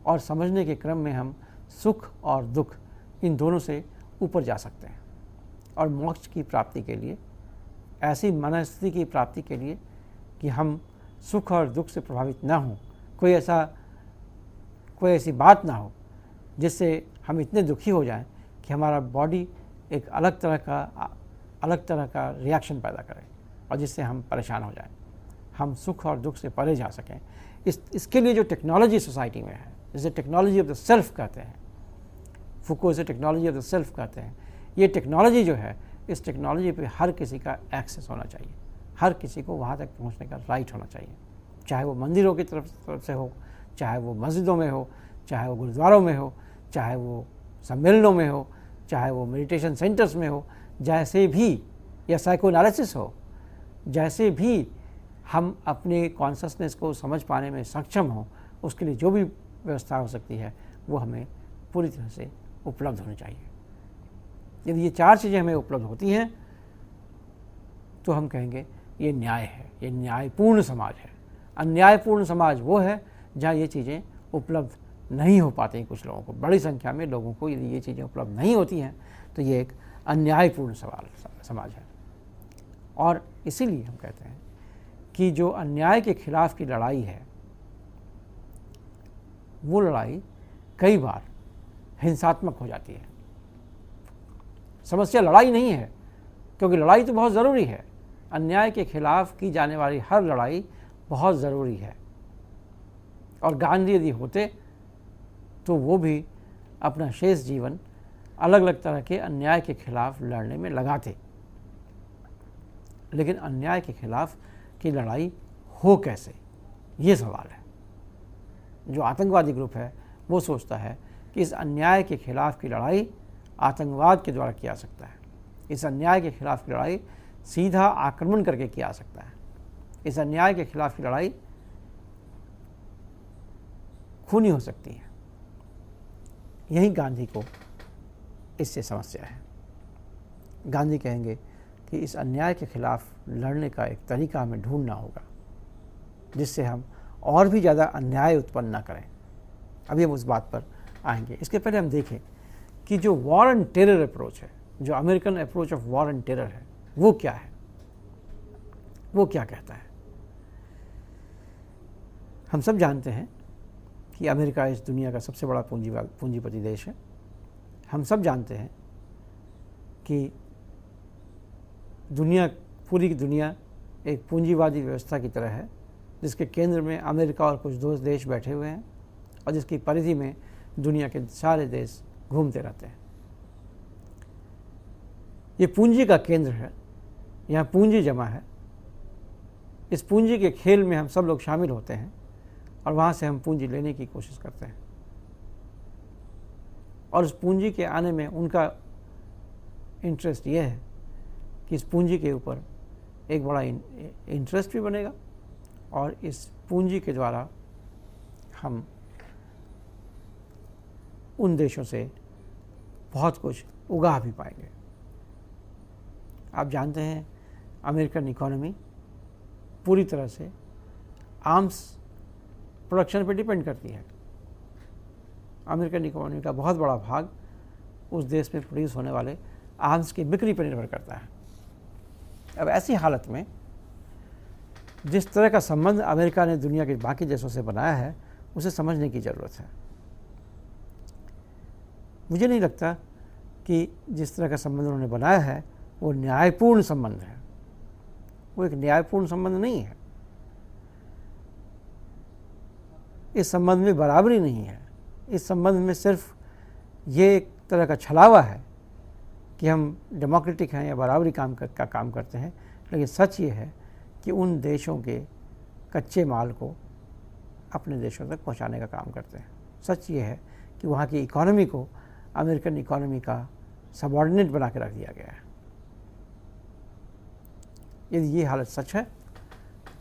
और समझने के क्रम में हम सुख और दुख इन दोनों से ऊपर जा सकते हैं। और मोक्ष की प्राप्ति के लिए, ऐसी मनस्थिति की प्राप्ति के लिए कि हम सुख और दुख से प्रभावित ना हों, कोई ऐसी बात ना हो जिससे हम इतने दुखी हो जाएं कि हमारा बॉडी एक अलग तरह का रिएक्शन पैदा करे और जिससे हम परेशान हो जाएं। हम सुख और दुख से परे जा सकें। इसके लिए जो टेक्नोलॉजी सोसाइटी में है, जिसे टेक्नोलॉजी ऑफ द सेल्फ कहते हैं, फुको इसे टेक्नोलॉजी ऑफ द सेल्फ कहते हैं, ये टेक्नोलॉजी जो है, इस टेक्नोलॉजी पे हर किसी का एक्सेस होना चाहिए। हर किसी को वहाँ तक पहुँचने का राइट होना चाहिए, चाहे वो मंदिरों की तरफ से हो, चाहे वो मस्जिदों में हो, चाहे वो गुरुद्वारों में हो, चाहे वो सम्मेलनों में हो, चाहे वो मेडिटेशन सेंटर्स में हो, जैसे भी, या साइको एनालिसिस हो, जैसे भी हम अपने कॉन्शसनेस को समझ पाने में सक्षम हो, उसके लिए जो भी व्यवस्था हो सकती है वो हमें पूरी तरह से उपलब्ध होनी चाहिए। यदि ये चार चीज़ें हमें उपलब्ध होती हैं तो हम कहेंगे ये न्याय है, ये न्यायपूर्ण समाज है। अन्यायपूर्ण समाज वो है जहाँ ये चीज़ें उपलब्ध नहीं हो पाती हैं। कुछ लोगों को, बड़ी संख्या में लोगों को यदि ये चीज़ें उपलब्ध नहीं होती हैं तो ये एक अन्यायपूर्ण समाज है। और इसीलिए हम कहते हैं कि जो अन्याय के खिलाफ की लड़ाई है, वो लड़ाई कई बार हिंसात्मक हो जाती है। समस्या लड़ाई नहीं है, क्योंकि लड़ाई तो बहुत ज़रूरी है। अन्याय के खिलाफ की जाने वाली हर लड़ाई बहुत ज़रूरी है। और गांधी यदि होते तो वो भी अपना शेष जीवन अलग अलग तरह के अन्याय के खिलाफ लड़ने में लगाते। लेकिन अन्याय के खिलाफ की लड़ाई हो कैसे, ये सवाल है। जो आतंकवादी ग्रुप है वो सोचता है कि इस अन्याय के खिलाफ की लड़ाई आतंकवाद के द्वारा किया जा सकता है। इस अन्याय के खिलाफ की लड़ाई सीधा आक्रमण करके किया जा सकता है। इस अन्याय के खिलाफ की लड़ाई खूनी हो सकती है। यही गांधी को इससे समस्या है। गांधी कहेंगे कि इस अन्याय के खिलाफ लड़ने का एक तरीका हमें ढूंढना होगा जिससे हम और भी ज़्यादा अन्याय उत्पन्न न करें। अभी हम उस बात पर आएंगे। इसके पहले हम देखें कि जो वॉर एंड टेरर अप्रोच है, जो American approach of war and terror है, वो क्या है, वो क्या कहता है। हम सब जानते हैं कि अमेरिका इस दुनिया का सबसे बड़ा पूंजीपति देश है। हम सब जानते हैं कि पूरी की दुनिया एक पूंजीवादी व्यवस्था की तरह है, जिसके केंद्र में अमेरिका और कुछ दोस्त देश बैठे हुए हैं और जिसकी परिधि में दुनिया के सारे देश घूमते रहते हैं। ये पूंजी का केंद्र है, यहाँ पूंजी जमा है। इस पूंजी के खेल में हम सब लोग शामिल होते हैं और वहाँ से हम पूंजी लेने की कोशिश करते हैं। और उस पूंजी के आने में उनका इंटरेस्ट ये है कि इस पूंजी के ऊपर एक बड़ा इंटरेस्ट भी बनेगा और इस पूंजी के द्वारा हम उन देशों से बहुत कुछ उगा भी पाएंगे। आप जानते हैं अमेरिकन इकोनॉमी पूरी तरह से आर्म्स प्रोडक्शन पर डिपेंड करती है। अमेरिकन इकोनॉमी का बहुत बड़ा भाग उस देश में प्रोड्यूस होने वाले आर्म्स की बिक्री पर निर्भर करता है। अब ऐसी हालत में जिस तरह का संबंध अमेरिका ने दुनिया के बाकी देशों से बनाया है, उसे समझने की ज़रूरत है। मुझे नहीं लगता कि जिस तरह का संबंध उन्होंने बनाया है वो न्यायपूर्ण संबंध है। वो एक न्यायपूर्ण संबंध नहीं है। इस संबंध में बराबरी नहीं है। इस संबंध में सिर्फ ये एक तरह का छलावा है कि हम डेमोक्रेटिक हैं या बराबरी का काम करते हैं। लेकिन सच ये है कि उन देशों के कच्चे माल को अपने देशों तक पहुंचाने का काम करते हैं। सच ये है कि वहाँ की इकोनॉमी को अमेरिकन इकोनॉमी का सबऑर्डिनेट बना के रख दिया गया है। यदि ये हालत सच है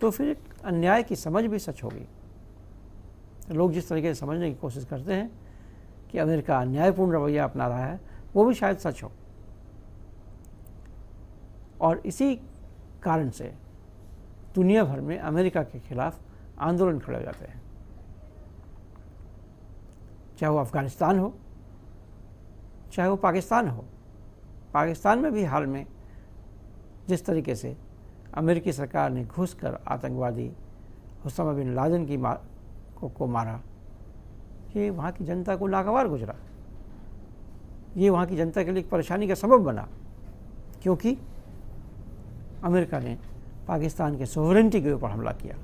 तो फिर अन्याय की समझ भी सच होगी। लोग जिस तरीके से समझने की कोशिश करते हैं कि अमेरिका अन्यायपूर्ण रवैया अपना रहा है, वो भी शायद सच हो। और इसी कारण से दुनिया भर में अमेरिका के खिलाफ आंदोलन खड़े हो जाते हैं, चाहे वो अफगानिस्तान हो, चाहे वो पाकिस्तान हो। पाकिस्तान में भी हाल में जिस तरीके से अमेरिकी सरकार ने घुसकर आतंकवादी उसामा बिन लादेन की को मारा, ये वहाँ की जनता को नागवार गुजरा। ये वहाँ की जनता के लिए एक परेशानी का सबब बना, क्योंकि अमेरिका ने पाकिस्तान के सोवरेनिटी के ऊपर हमला किया,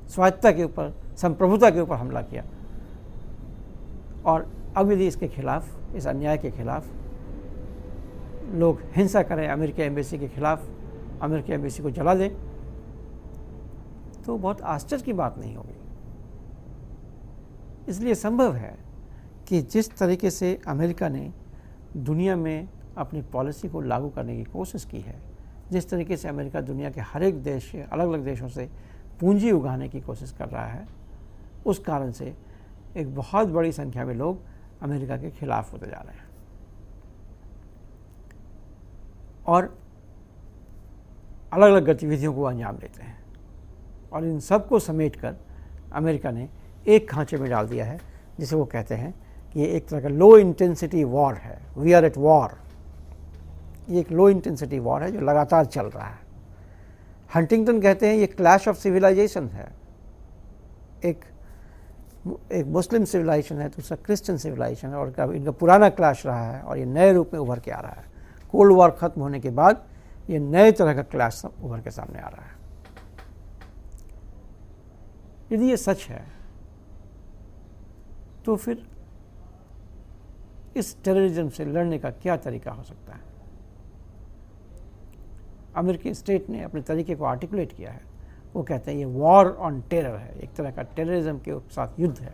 स्वायत्तता के ऊपर, संप्रभुता के ऊपर हमला किया। और अब यदि इसके खिलाफ, इस अन्याय के खिलाफ लोग हिंसा करें, अमेरिकी एम्बेसी के खिलाफ अमेरिकी एम्बेसी को जला दें, तो बहुत आश्चर्य की बात नहीं होगी। इसलिए संभव है कि जिस तरीके से अमेरिका ने दुनिया में अपनी पॉलिसी को लागू करने की कोशिश की है, जिस तरीके से अमेरिका दुनिया के हर एक देश से, अलग अलग देशों से पूंजी उगाने की कोशिश कर रहा है, उस कारण से एक बहुत बड़ी संख्या में लोग अमेरिका के खिलाफ होते जा रहे हैं। और अलग अलग गतिविधियों को अंजाम देते हैं। और इन सब को समेटकर अमेरिका ने एक खांचे में डाल दिया है, जिसे वो कहते हैं कि ये एक तरह का लो इंटेंसिटी वॉर है। We are at war. ये एक लो इंटेंसिटी वॉर है जो लगातार चल रहा है। हंटिंगटन कहते हैं ये क्लैश ऑफ सिविलाइजेशन है। एक एक मुस्लिम सिविलाइजेशन है, दूसरा क्रिश्चियन सिविलाइजेशन है, और इनका पुराना क्लैश रहा है और ये नए रूप में उभर के आ रहा है। कोल्ड वॉर खत्म होने के बाद ये नए तरह का क्लैश उभर के सामने आ रहा है। यदि ये सच है तो फिर इस टेररिज्म से लड़ने का क्या तरीका हो सकता है? अमेरिकी स्टेट ने अपने तरीके को आर्टिकुलेट किया है। वो कहते हैं ये वॉर ऑन टेरर है, एक तरह का टेररिज्म के साथ युद्ध है।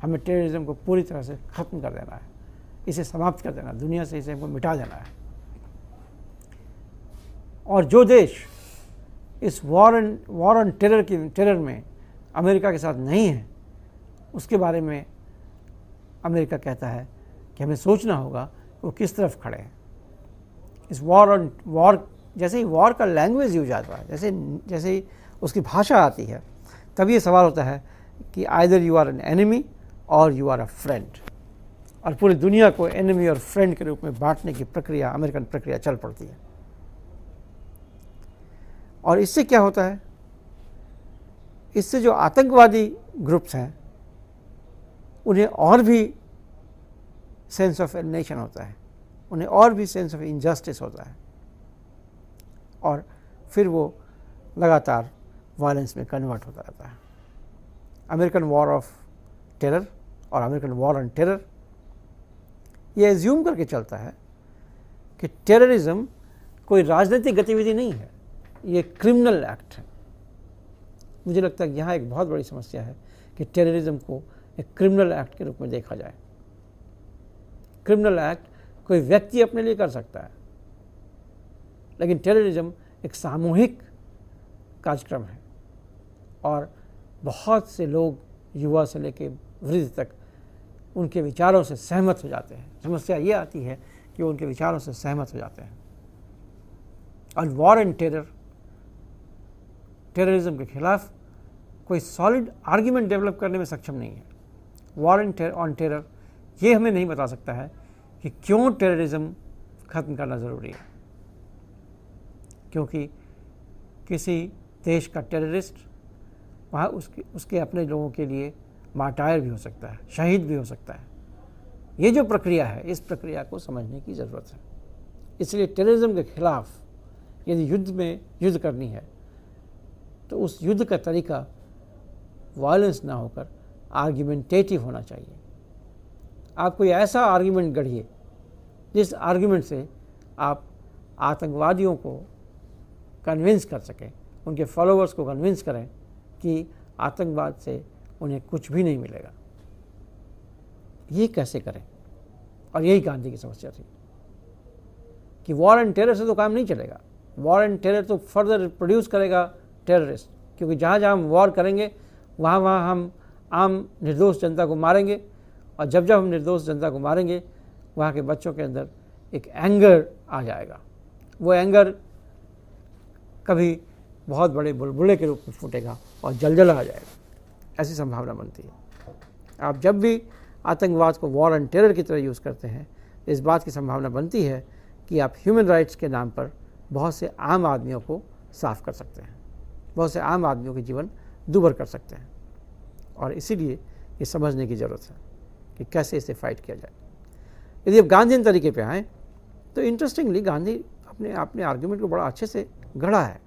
हमें टेररिज्म को पूरी तरह से ख़त्म कर देना है, इसे समाप्त कर देना, दुनिया से इसे हमको मिटा देना है। और जो देश इस वॉर ऑन टेरर में अमेरिका के साथ नहीं है, उसके बारे में अमेरिका कहता है कि हमें सोचना होगा वो किस तरफ खड़े हैं। इस वॉर जैसे ही वॉर का लैंग्वेज यूज आता है, जैसे ही उसकी भाषा आती है, तब ये सवाल होता है कि either you are an enemy और यू आर अ फ्रेंड। और पूरी दुनिया को एनिमी और फ्रेंड के रूप में बांटने की प्रक्रिया, अमेरिकन प्रक्रिया चल पड़ती है। और इससे क्या होता है? इससे जो आतंकवादी ग्रुप्स हैं उन्हें और भी सेंस ऑफ नेशन होता है, उन्हें और भी सेंस ऑफ इनजस्टिस होता है, और फिर वो लगातार वायलेंस में कन्वर्ट होता रहता है। अमेरिकन वॉर ऑफ टेरर और अमेरिकन वॉर ऑन टेरर ये एज्यूम करके चलता है कि टेररिज्म कोई राजनीतिक गतिविधि नहीं है, ये क्रिमिनल एक्ट है। मुझे लगता है कि यहाँ एक बहुत बड़ी समस्या है कि टेररिज्म को एक क्रिमिनल एक्ट के रूप में देखा जाए। क्रिमिनल एक्ट कोई व्यक्ति अपने लिए कर सकता है, लेकिन टेररिज्म एक सामूहिक कार्यक्रम है और बहुत से लोग, युवा से लेकर वृद्ध तक, उनके विचारों से सहमत हो जाते हैं। समस्या ये आती है कि वो उनके विचारों से सहमत हो जाते हैं। और वॉर एंड टेररिज्म के खिलाफ कोई सॉलिड आर्ग्यूमेंट डेवलप करने में सक्षम नहीं है। वॉर ऑन टेरर ये हमें नहीं बता सकता है कि क्यों टेररिज्म ख़त्म करना ज़रूरी है, क्योंकि किसी देश का टेररिस्ट वहाँ उसके अपने लोगों के लिए मार्टायर भी हो सकता है, शहीद भी हो सकता है। ये जो प्रक्रिया है, इस प्रक्रिया को समझने की ज़रूरत है। इसलिए टेररिज्म के खिलाफ यदि युद्ध करनी है तो उस युद्ध का तरीका वायलेंस ना होकर आर्ग्यूमेंटेटिव होना चाहिए। आप कोई ऐसा आर्ग्यूमेंट गढ़िए जिस आर्ग्यूमेंट से आप आतंकवादियों को कन्विंस कर सकें, उनके फॉलोअर्स को कन्विंस करें कि आतंकवाद से उन्हें कुछ भी नहीं मिलेगा। ये कैसे करें? और यही गांधी की समस्या थी कि वॉर एंड टेरर से तो काम नहीं चलेगा। वॉर एंड टेरर तो फर्दर प्रोड्यूस करेगा टेररिस्ट, क्योंकि जहाँ जहाँ हम वॉर करेंगे वहाँ हम आम निर्दोष जनता को मारेंगे, और जब हम निर्दोष जनता को मारेंगे वहाँ के बच्चों के अंदर एक एंगर आ जाएगा। वो एंगर कभी बहुत बड़े बुलबुले के रूप में फूटेगा और जलजला आ जाएगा। ऐसी संभावना बनती है। आप जब भी आतंकवाद को वॉर एंड टेरर की तरह यूज़ करते हैं, इस बात की संभावना बनती है कि आप ह्यूमन राइट्स के नाम पर बहुत से आम आदमियों को साफ कर सकते हैं, बहुत से आम आदमियों के जीवन दूभर कर सकते हैं। और इसीलिए ये समझने की ज़रूरत है कि कैसे इसे फाइट किया जाए। यदि आप गांधीयन तरीके पे आएँ तो इंटरेस्टिंगली गांधी अपने आर्ग्यूमेंट को बड़ा अच्छे से गढ़ा है।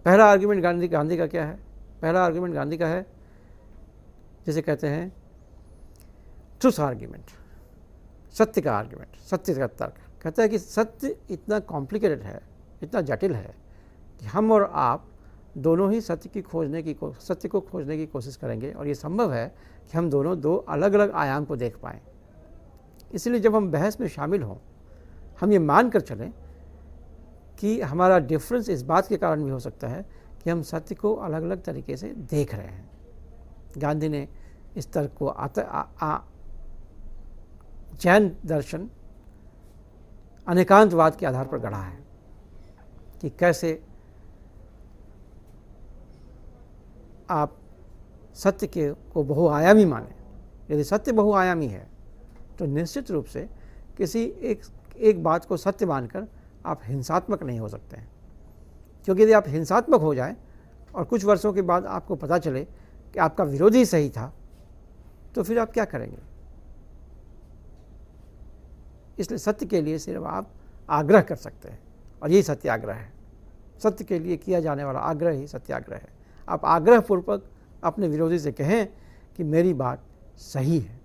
पहला आर्ग्यूमेंट गांधी का क्या है? पहला आर्ग्यूमेंट गांधी का है जिसे कहते हैं ट्रूथ आर्ग्यूमेंट, सत्य का आर्ग्यूमेंट, सत्य का तर्क। कहता है कि सत्य इतना कॉम्प्लिकेटेड है, इतना जटिल है कि हम और आप दोनों ही सत्य को खोजने की कोशिश करेंगे, और ये संभव है कि हम दोनों दो अलग अलग आयाम को देख पाएँ। इसलिए जब हम बहस में शामिल हों, हम ये मान कर चलें कि हमारा डिफरेंस इस बात के कारण भी हो सकता है कि हम सत्य को अलग अलग तरीके से देख रहे हैं। गांधी ने इस तर्क को जैन दर्शन अनेकांतवाद के आधार पर गढ़ा है कि कैसे आप सत्य को बहुआयामी माने। यदि सत्य बहुआयामी है तो निश्चित रूप से किसी एक बात को सत्य मानकर आप हिंसात्मक नहीं हो सकते हैं, क्योंकि यदि आप हिंसात्मक हो जाएं और कुछ वर्षों के बाद आपको पता चले कि आपका विरोधी सही था, तो फिर आप क्या करेंगे? इसलिए सत्य के लिए सिर्फ आप आग्रह कर सकते हैं, और यही सत्याग्रह है। सत्य के लिए किया जाने वाला आग्रह ही सत्याग्रह है। आप आग्रहपूर्वक अपने विरोधी से कहें कि मेरी बात सही है,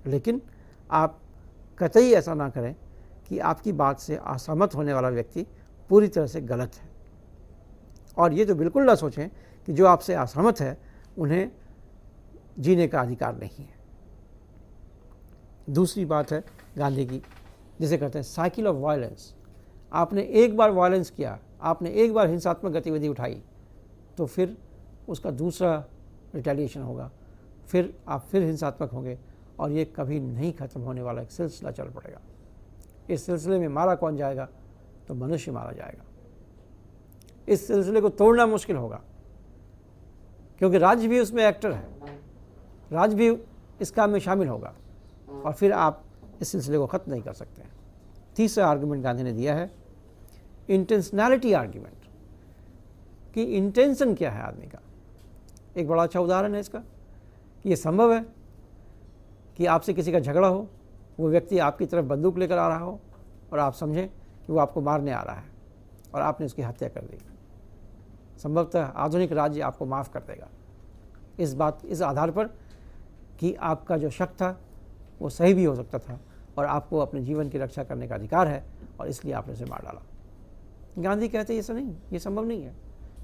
लेकिन आप कतई ऐसा ना करें कि आपकी बात से असहमत होने वाला व्यक्ति पूरी तरह से गलत है। और ये तो बिल्कुल ना सोचें कि जो आपसे असहमत है उन्हें जीने का अधिकार नहीं है। दूसरी बात है गांधी की, जिसे कहते हैं साइकिल ऑफ वायलेंस। आपने एक बार वायलेंस किया, आपने एक बार हिंसात्मक गतिविधि उठाई, तो फिर उसका दूसरा रिटेलिएशन होगा, फिर आप फिर हिंसात्मक होंगे, और ये कभी नहीं खत्म होने वाला एक सिलसिला चल पड़ेगा। इस सिलसिले में मारा कौन जाएगा? तो मनुष्य मारा जाएगा। इस सिलसिले को तोड़ना मुश्किल होगा, क्योंकि राज्य भी उसमें एक्टर है, राज्य भी इस काम में शामिल होगा, और फिर आप इस सिलसिले को ख़त्म नहीं कर सकते हैं। तीसरा आर्गुमेंट गांधी ने दिया है इंटेंशनैलिटी आर्गुमेंट, कि इंटेंशन क्या है आदमी का। एक बड़ा अच्छा उदाहरण है इसका कि ये संभव है कि आपसे किसी का झगड़ा हो, वो व्यक्ति आपकी तरफ बंदूक लेकर आ रहा हो और आप समझें कि वो आपको मारने आ रहा है और आपने उसकी हत्या कर दी। संभवतः आधुनिक राज्य आपको माफ़ कर देगा इस आधार पर कि आपका जो शक था वो सही भी हो सकता था, और आपको अपने जीवन की रक्षा करने का अधिकार है, और इसलिए आपने उसे मार डाला। गांधी कहते हैं ऐसा नहीं, ये संभव नहीं है।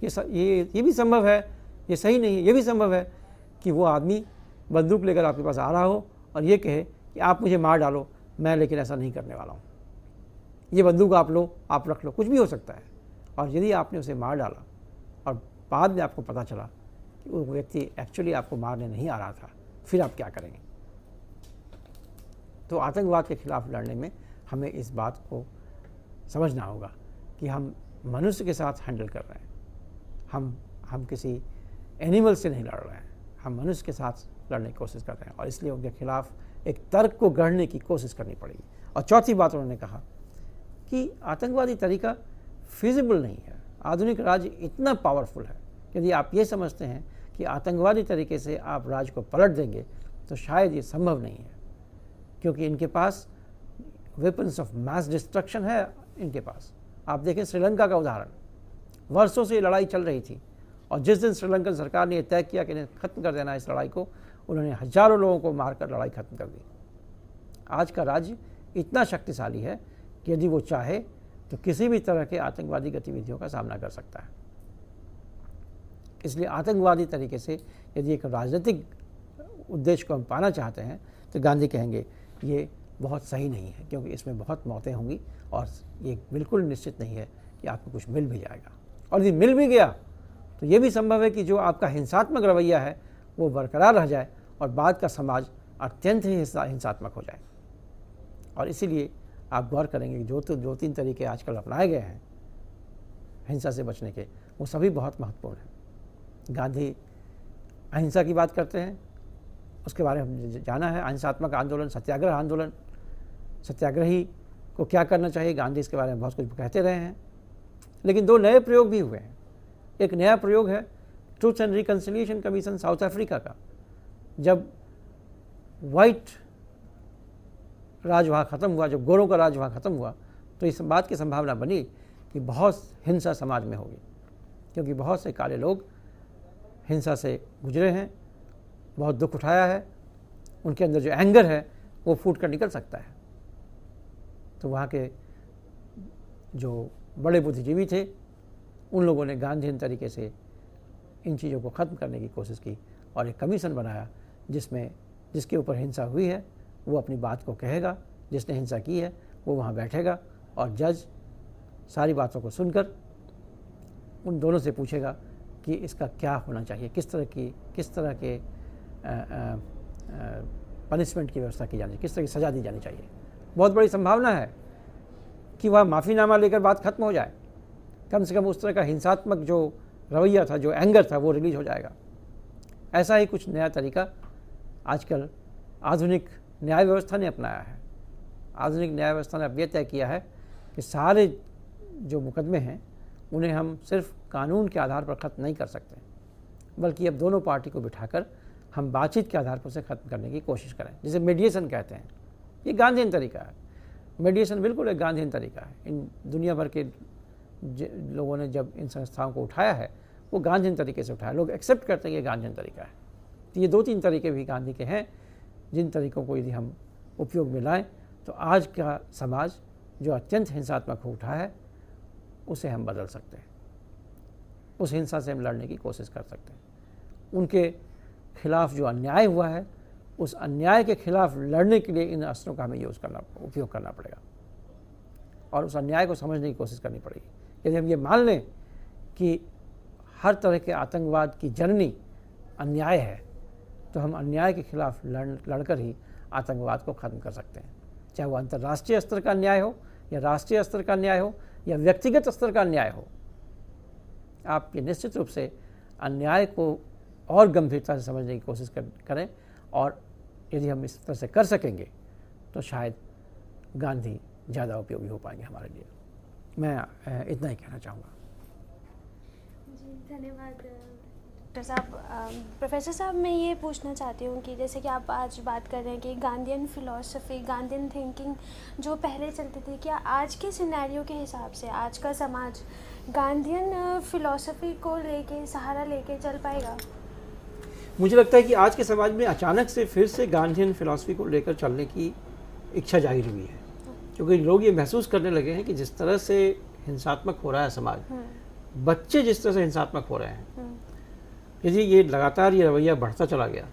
ये भी संभव है, ये सही नहीं है। ये भी संभव है कि वो आदमी बंदूक लेकर आपके पास आ रहा हो और ये कहे कि आप मुझे मार डालो, मैं लेकिन ऐसा नहीं करने वाला हूँ, ये बंदूक आप लो, आप रख लो, कुछ भी हो सकता है। और यदि आपने उसे मार डाला और बाद में आपको पता चला कि वो व्यक्ति एक्चुअली आपको मारने नहीं आ रहा था, फिर आप क्या करेंगे? तो आतंकवाद के खिलाफ लड़ने में हमें इस बात को समझना होगा कि हम मनुष्य के साथ हैंडल कर रहे हैं, हम किसी एनिमल से नहीं लड़ रहे हैं, हम मनुष्य के साथ लड़ने की कोशिश कर रहे हैं, और इसलिए उनके खिलाफ एक तर्क को गढ़ने की कोशिश करनी पड़ेगी। और चौथी बात उन्होंने कहा कि आतंकवादी तरीका फिजिबल नहीं है। आधुनिक राज्य इतना पावरफुल है, यदि आप ये समझते हैं कि आतंकवादी तरीके से आप राज्य को पलट देंगे तो शायद ये संभव नहीं है, क्योंकि इनके पास वेपन्स ऑफ मास डिस्ट्रक्शन है। इनके पास आप देखें श्रीलंका का उदाहरण, वर्षों से लड़ाई चल रही थी, और जिस दिन श्रीलंकन सरकार ने यह तय किया कि इन्हें ख़त्म कर देना इस लड़ाई को, उन्होंने हजारों लोगों को मारकर लड़ाई ख़त्म कर दी। आज का राज्य इतना शक्तिशाली है कि यदि वो चाहे तो किसी भी तरह के आतंकवादी गतिविधियों का सामना कर सकता है। इसलिए आतंकवादी तरीके से यदि एक राजनीतिक उद्देश्य को हम पाना चाहते हैं तो गांधी कहेंगे ये बहुत सही नहीं है, क्योंकि इसमें बहुत मौतें होंगी, और ये बिल्कुल निश्चित नहीं है कि आपको कुछ मिल भी जाएगा। और यदि मिल भी गया तो ये भी संभव है कि जो आपका हिंसात्मक रवैया है वो बरकरार रह जाए, और बाद का समाज अत्यंत ही हिंसात्मक हो जाए। और इसीलिए आप गौर करेंगे कि जो तीन तरीके आजकल अपनाए गए हैं हिंसा से बचने के, वो सभी बहुत महत्वपूर्ण हैं। गांधी अहिंसा की बात करते हैं, उसके बारे में हमने जाना है। अहिंसात्मक आंदोलन, सत्याग्रह आंदोलन, सत्याग्रही को क्या करना चाहिए, गांधी इसके बारे में बहुत कुछ कहते रहे हैं। लेकिन दो नए प्रयोग भी हुए हैं। एक नया प्रयोग है truth and reconciliation commission south Africa का। जब वाइट राज वहाँ ख़त्म हुआ, जब गोरों का राज वहाँ ख़त्म हुआ, तो इस बात की संभावना बनी कि बहुत हिंसा समाज में होगी, क्योंकि बहुत से काले लोग हिंसा से गुजरे हैं, बहुत दुख उठाया है, उनके अंदर जो एंगर है वो फूट कर निकल सकता है। तो वहाँ के जो बड़े बुद्धिजीवी थे उन लोगों ने गांधीयन तरीके से इन चीज़ों को ख़त्म करने की कोशिश की, और एक कमीशन बनाया जिसके ऊपर हिंसा हुई है वो अपनी बात को कहेगा, जिसने हिंसा की है वो वहाँ बैठेगा, और जज सारी बातों को सुनकर उन दोनों से पूछेगा कि इसका क्या होना चाहिए, किस तरह के पनिशमेंट की व्यवस्था की जानी, किस तरह की सज़ा दी जानी चाहिए। बहुत बड़ी संभावना है कि वह माफ़ीनामा लेकर बात खत्म हो जाए, कम से कम उस तरह का हिंसात्मक जो रवैया था, जो एंगर था, वो रिलीज हो जाएगा। ऐसा ही कुछ नया तरीका आजकल आधुनिक न्याय व्यवस्था ने अपनाया है। आधुनिक न्याय व्यवस्था ने अब यह तय किया है कि सारे जो मुकदमे हैं उन्हें हम सिर्फ कानून के आधार पर ख़त्म नहीं कर सकते, बल्कि अब दोनों पार्टी को बिठाकर हम बातचीत के आधार पर उसे ख़त्म करने की कोशिश करें, जिसे मीडिएशन कहते हैं। ये गांधीयन तरीका है, मीडिएशन बिल्कुल एक गांधीयन तरीका है। इन दुनिया भर के लोगों ने जब इन संस्थाओं को उठाया है वो गांधीयन तरीके से उठाया, लोग एक्सेप्ट करते हैं ये गांधीयन तरीका है। तो ये 2-3 तरीके भी गांधी के हैं, जिन तरीक़ों को यदि हम उपयोग में लाएँ तो आज का समाज जो अत्यंत हिंसात्मक हो उठा है उसे हम बदल सकते हैं, उस हिंसा से हम लड़ने की कोशिश कर सकते हैं। उनके खिलाफ जो अन्याय हुआ है उस अन्याय के खिलाफ लड़ने के लिए इन अस्त्रों का हमें उपयोग करना पड़ेगा और उस अन्याय को समझने की कोशिश करनी पड़ेगी। यदि हम ये मान लें कि हर तरह के आतंकवाद की जननी अन्याय है तो हम अन्याय के खिलाफ लड़कर ही आतंकवाद को ख़त्म कर सकते हैं, चाहे वो अंतर्राष्ट्रीय स्तर का अन्याय हो या राष्ट्रीय स्तर का अन्याय हो या व्यक्तिगत स्तर का अन्याय हो। आप ये निश्चित रूप से अन्याय को और गंभीरता से समझने की कोशिश करें और यदि हम इस तरह से कर सकेंगे तो शायद गांधी ज़्यादा उपयोगी हो पाएंगे हमारे लिए। मैं इतना ही कहना चाहूँगा। जी धन्यवाद डॉक्टर साहब। प्रोफेसर साहब, मैं ये पूछना चाहती हूँ कि जैसे कि आप आज बात कर रहे हैं कि गांधीयन फ़िलॉसफ़ी, गांधीयन थिंकिंग जो पहले चलती थी, क्या आज के सिनेरियो के हिसाब से आज का समाज गांधीयन फ़िलॉसफ़ी को लेके सहारा लेके चल पाएगा? मुझे लगता है कि आज के समाज में अचानक से फिर से गांधीयन फ़िलॉसफ़ी को लेकर चलने की इच्छा जाहिर हुई है, क्योंकि लोग ये महसूस करने लगे हैं कि जिस तरह से हिंसात्मक हो रहा है समाज, बच्चे जिस तरह से हिंसात्मक हो रहे हैं, यदि ये लगातार ये रवैया बढ़ता चला गया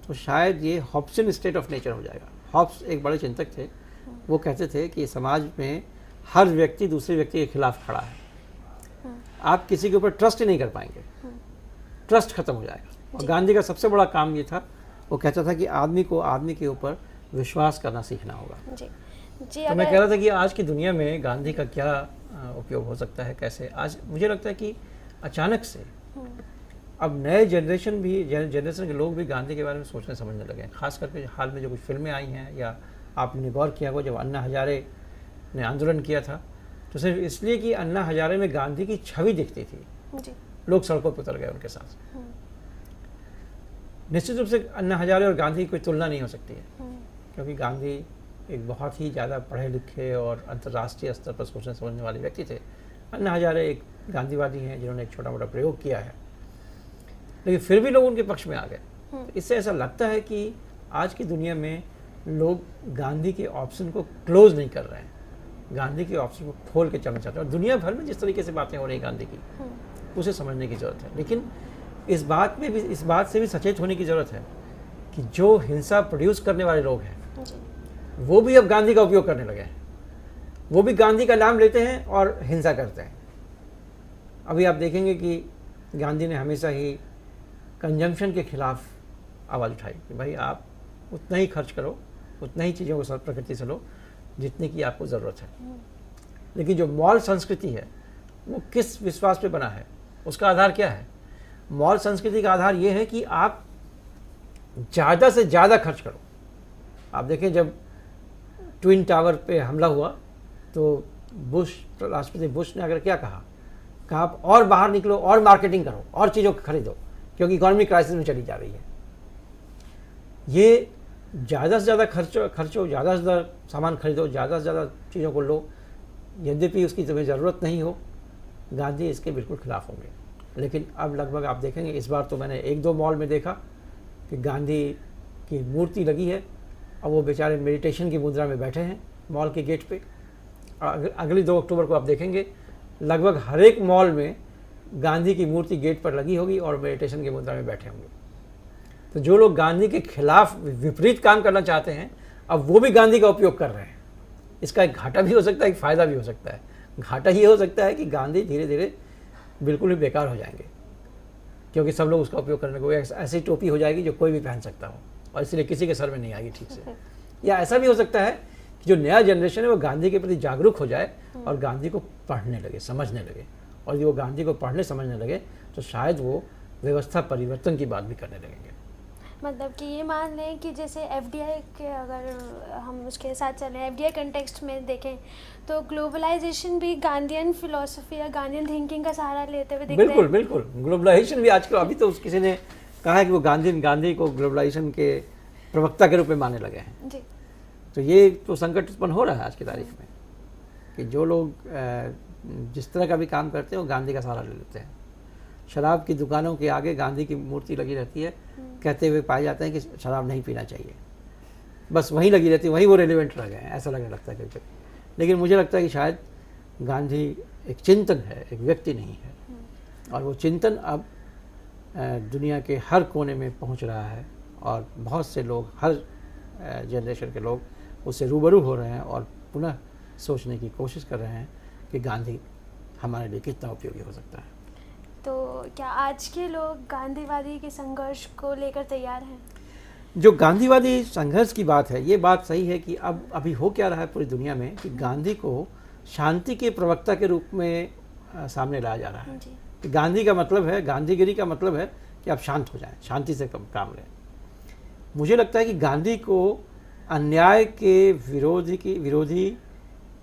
तो शायद ये हॉब्सन स्टेट ऑफ नेचर हो जाएगा। हॉब्स एक बड़े चिंतक थे, वो कहते थे कि समाज में हर व्यक्ति दूसरे व्यक्ति के खिलाफ खड़ा है, आप किसी के ऊपर ट्रस्ट ही नहीं कर पाएंगे, ट्रस्ट खत्म हो जाएगा। और गांधी का सबसे बड़ा काम ये था, वो कहता था कि आदमी को आदमी के ऊपर विश्वास करना सीखना होगा। तो मैं कह रहा था कि आज की दुनिया में गांधी का क्या उपयोग हो सकता है, कैसे। आज मुझे लगता है कि अचानक से अब नए जनरेशन के लोग भी गांधी के बारे में सोचने समझने लगे हैं। खास करके हाल में जो कुछ फिल्में आई हैं या आपने गौर किया हो, जब अन्ना हजारे ने आंदोलन किया था तो सिर्फ इसलिए कि अन्ना हजारे में गांधी की छवि दिखती थी, लोग सड़कों पर उतर गए उनके साथ। निश्चित रूप से अन्ना हजारे और गांधी की कोई तुलना नहीं हो सकती है, क्योंकि गांधी एक बहुत ही ज़्यादा पढ़े लिखे और अंतर्राष्ट्रीय स्तर पर सोचने समझने वाले व्यक्ति थे। अन्ना हजारे एक गांधीवादी हैं जिन्होंने एक छोटा मोटा प्रयोग किया है, लेकिन फिर भी लोग उनके पक्ष में आ गए। तो इससे ऐसा लगता है कि आज की दुनिया में लोग गांधी के ऑप्शन को क्लोज नहीं कर रहे हैं, गांधी के ऑप्शन को खोल के चलना चाहते हैं। और दुनिया भर में जिस तरीके से बातें हो रही हैं गांधी की, उसे समझने की ज़रूरत है। लेकिन इस बात से भी सचेत होने की ज़रूरत है कि जो हिंसा प्रोड्यूस करने वाले लोग हैं वो भी अब गांधी का उपयोग करने लगे हैं, वो भी गांधी का नाम लेते हैं और हिंसा करते हैं। अभी आप देखेंगे कि गांधी ने हमेशा ही कंजम्पशन के खिलाफ आवाज़ उठाई कि भाई आप उतना ही खर्च करो, उतना ही चीज़ों को प्रकृति से लो जितने की आपको ज़रूरत है। लेकिन जो मॉल संस्कृति है वो किस विश्वास पे बना है, उसका आधार क्या है? मॉल संस्कृति का आधार ये है कि आप ज़्यादा से ज़्यादा खर्च करो। आप देखें जब ट्विन टावर पे हमला हुआ तो राष्ट्रपति बुश ने अगर क्या कहा आप और बाहर निकलो और मार्केटिंग करो और चीज़ों को खरीदो, क्योंकि इकोनॉमिक क्राइसिस में चली जा रही है। ये ज़्यादा से ज़्यादा खर्चो, ज़्यादा से ज़्यादा सामान खरीदो, ज़्यादा से ज़्यादा चीज़ों को लो, यद्यपि उसकी तुम्हें ज़रूरत नहीं हो, गांधी इसके बिल्कुल खिलाफ होंगे। लेकिन अब लगभग आप देखेंगे, इस बार तो मैंने 1-2 मॉल में देखा कि गांधी की मूर्ति लगी है और वो बेचारे मेडिटेशन की मुद्रा में बैठे हैं मॉल के गेट पे। अगली 2 अक्टूबर को आप देखेंगे लगभग हर एक मॉल में गांधी की मूर्ति गेट पर लगी होगी और मेडिटेशन की मुद्रा में बैठे होंगे। तो जो लोग गांधी के खिलाफ विपरीत काम करना चाहते हैं अब वो भी गांधी का उपयोग कर रहे हैं। इसका एक घाटा भी हो सकता है, एक फ़ायदा भी हो सकता है। घाटा ये हो सकता है कि गांधी धीरे धीरे बिल्कुल ही बेकार हो जाएंगे, क्योंकि सब लोग उसका उपयोग करने को, ऐसी टोपी हो जाएगी जो कोई भी पहन सकता हो और इसलिए किसी के सर में नहीं आएगी ठीक से। या ऐसा भी हो सकता है कि जो नया जनरेशन है वो गांधी के प्रति जागरूक हो जाए और गांधी को पढ़ने लगे, समझने लगे, और यदि वो गांधी को पढ़ने समझने लगे तो शायद वो व्यवस्था परिवर्तन की बात भी करने लगेंगे। मतलब कि ये मान लें कि जैसे एफडीआई के अगर हम उसके साथ चलें, एफडीआई कंटेक्स्ट में देखें तो ग्लोबलाइजेशन भी गांधीयन फिलॉसफी या गांधीयन थिंकिंग का सहारा लेते हुए दिख रहे हैं। बिल्कुल, ग्लोबलाइजेशन भी आजकल, अभी तो किसी ने कहा है कि वो गांधी को ग्लोबलाइजेशन के प्रवक्ता के रूप में मानने लगे हैं। जी। तो ये तो संकट उत्पन्न हो रहा है आज की तारीख में कि जो लोग जिस तरह का भी काम करते हैं वो गांधी का सहारा ले लेते हैं। शराब की दुकानों के आगे गांधी की मूर्ति लगी रहती है, कहते हुए पाए जाते हैं कि शराब नहीं पीना चाहिए। बस वहीं लगी रहती है, वहीं वो रेलिवेंट रह गए हैं, ऐसा लगने लगता है कभी कभी। लेकिन मुझे लगता है कि शायद गांधी एक चिंतन है, एक व्यक्ति नहीं है, और वो चिंतन अब दुनिया के हर कोने में पहुंच रहा है और बहुत से लोग, हर जनरेशन के लोग उससे रूबरू हो रहे हैं और पुनः सोचने की कोशिश कर रहे हैं कि गांधी हमारे लिए कितना उपयोगी हो सकता है। तो क्या आज के लोग गांधीवादी के संघर्ष को लेकर तैयार हैं? जो गांधीवादी संघर्ष की बात है, ये बात सही है कि अब अभी हो क्या रहा है पूरी दुनिया में कि गांधी को शांति के प्रवक्ता के रूप में सामने लाया जा रहा है। कि गांधी का मतलब है, गांधीगिरी का मतलब है कि आप शांत हो जाएं, शांति से काम लें। मुझे लगता है कि गांधी को अन्याय के विरोधी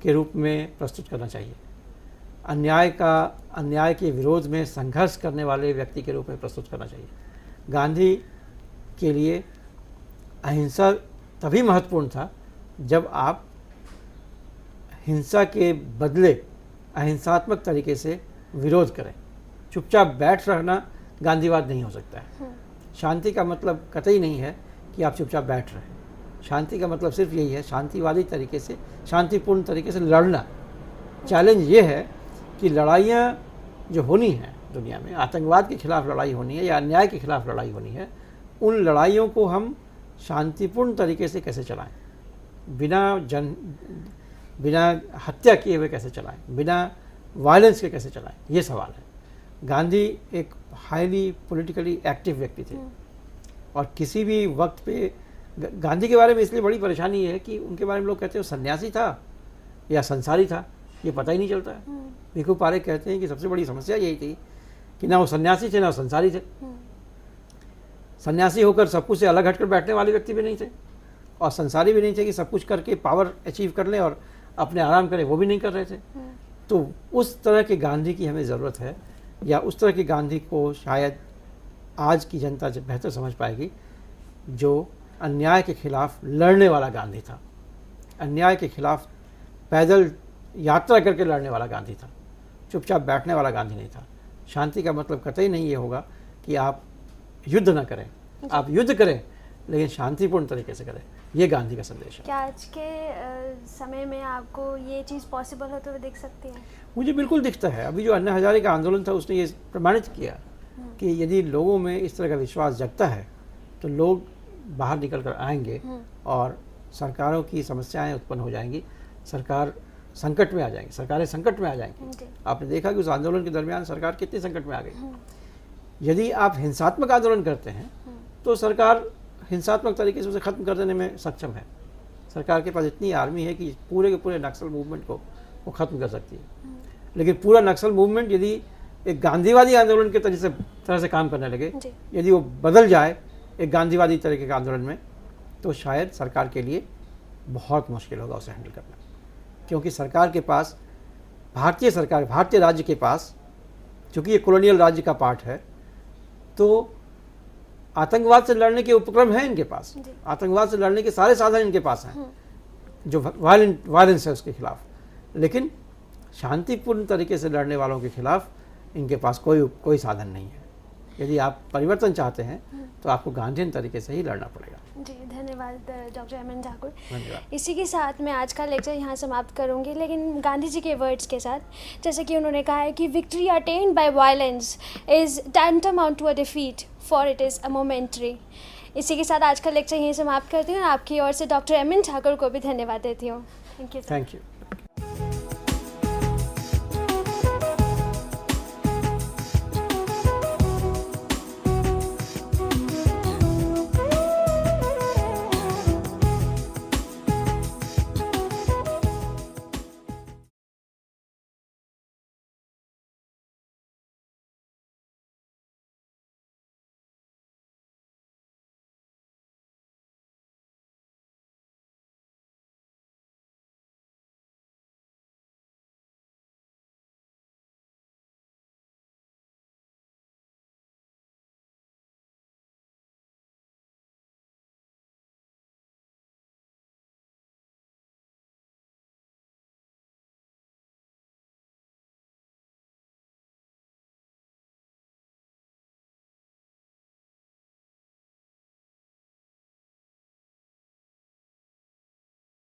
के रूप में प्रस्तुत करना चाहिए, अन्याय के विरोध में संघर्ष करने वाले व्यक्ति के रूप में प्रस्तुत करना चाहिए। गांधी के लिए अहिंसा तभी महत्वपूर्ण था जब आप हिंसा के बदले अहिंसात्मक तरीके से विरोध करें। चुपचाप बैठ रहना गांधीवाद नहीं हो सकता है। शांति का मतलब कतई नहीं है कि आप चुपचाप बैठ रहें। शांति का मतलब सिर्फ यही है, शांतिवादी तरीके से, शांतिपूर्ण तरीके से लड़ना। चैलेंज ये है कि लड़ाइयाँ जो होनी है दुनिया में, आतंकवाद के खिलाफ लड़ाई होनी है या अन्याय के खिलाफ लड़ाई होनी है, उन लड़ाइयों को हम शांतिपूर्ण तरीके से कैसे चलाएं, बिना हत्या किए हुए कैसे चलाएं, बिना वायलेंस के कैसे चलाएं, ये सवाल है। गांधी एक हाईली पॉलिटिकली एक्टिव व्यक्ति थे और किसी भी वक्त पे गांधी के बारे में इसलिए बड़ी परेशानी है कि उनके बारे में लोग कहते हैं सन्यासी था या संसारी था, ये पता ही नहीं चलता है। भिखू पारेख कहते हैं कि सबसे बड़ी समस्या यही थी कि ना वो सन्यासी थे ना वो संसारी थे। सन्यासी होकर सब कुछ से अलग हटकर बैठने वाले व्यक्ति भी नहीं थे और संसारी भी नहीं थे कि सब कुछ करके पावर अचीव कर लें और अपने आराम करें, वो भी नहीं कर रहे थे। तो उस तरह के गांधी की हमें ज़रूरत है, या उस तरह के गांधी को शायद आज की जनता बेहतर समझ पाएगी, जो अन्याय के खिलाफ लड़ने वाला गांधी था, अन्याय के खिलाफ पैदल यात्रा करके लड़ने वाला गांधी था, चुपचाप बैठने वाला गांधी नहीं था। शांति का मतलब कतई नहीं ये होगा कि आप युद्ध ना करें, आप युद्ध करें लेकिन शांतिपूर्ण तरीके से करें। ये गांधी का संदेश है। क्या आज के समय में आपको ये चीज़ पॉसिबल होते हुए दिख सकती है? मुझे बिल्कुल दिखता है। अभी जो अन्ना हजारे का आंदोलन था उसने ये प्रमाणित किया कि यदि लोगों में इस तरह का विश्वास जगता है तो लोग बाहर निकल कर आएंगे और सरकारों की समस्याएं उत्पन्न हो जाएंगी, सरकार संकट में आ जाएंगी, सरकारें संकट में आ जाएंगी। आपने देखा कि उस आंदोलन के दरमियान सरकार कितने संकट में आ गई। यदि आप हिंसात्मक आंदोलन करते हैं तो सरकार हिंसात्मक तरीके से उसे ख़त्म कर देने में सक्षम है। सरकार के पास इतनी आर्मी है कि पूरे के पूरे नक्सल मूवमेंट को वो ख़त्म कर सकती है। लेकिन पूरा नक्सल मूवमेंट यदि एक गांधीवादी आंदोलन के तरह से काम करने लगे, यदि वो बदल जाए एक गांधीवादी तरीके के आंदोलन में, तो शायद सरकार के लिए बहुत मुश्किल होगा उसे हैंडल करना। क्योंकि सरकार के पास, भारतीय राज्य के पास, चूँकि ये कॉलोनियल राज्य का पार्ट है, तो आतंकवाद से लड़ने के उपक्रम हैं इनके पास, आतंकवाद से लड़ने के सारे साधन इनके पास हैं, जो वायलेंस है उसके खिलाफ। लेकिन शांतिपूर्ण तरीके से लड़ने वालों के खिलाफ इनके पास कोई साधन नहीं है। यदि आप परिवर्तन चाहते हैं तो आपको गांधीयन तरीके से ही लड़ना पड़ेगा। जी, धन्यवाद डॉक्टर एम एन ठाकुर। धन्यवाद। इसी के साथ मैं आज का लेक्चर यहाँ समाप्त करूँगी, लेकिन गांधी जी के वर्ड्स के साथ, जैसे कि उन्होंने कहा है कि victory attained by violence is tantamount to a defeat for it is a momentary. इसी के साथ आज का लेक्चर यहीं समाप्त करती हूँ। आपकी ओर से डॉक्टर एम एन ठाकुर को भी धन्यवाद देती हूँ। Thank you.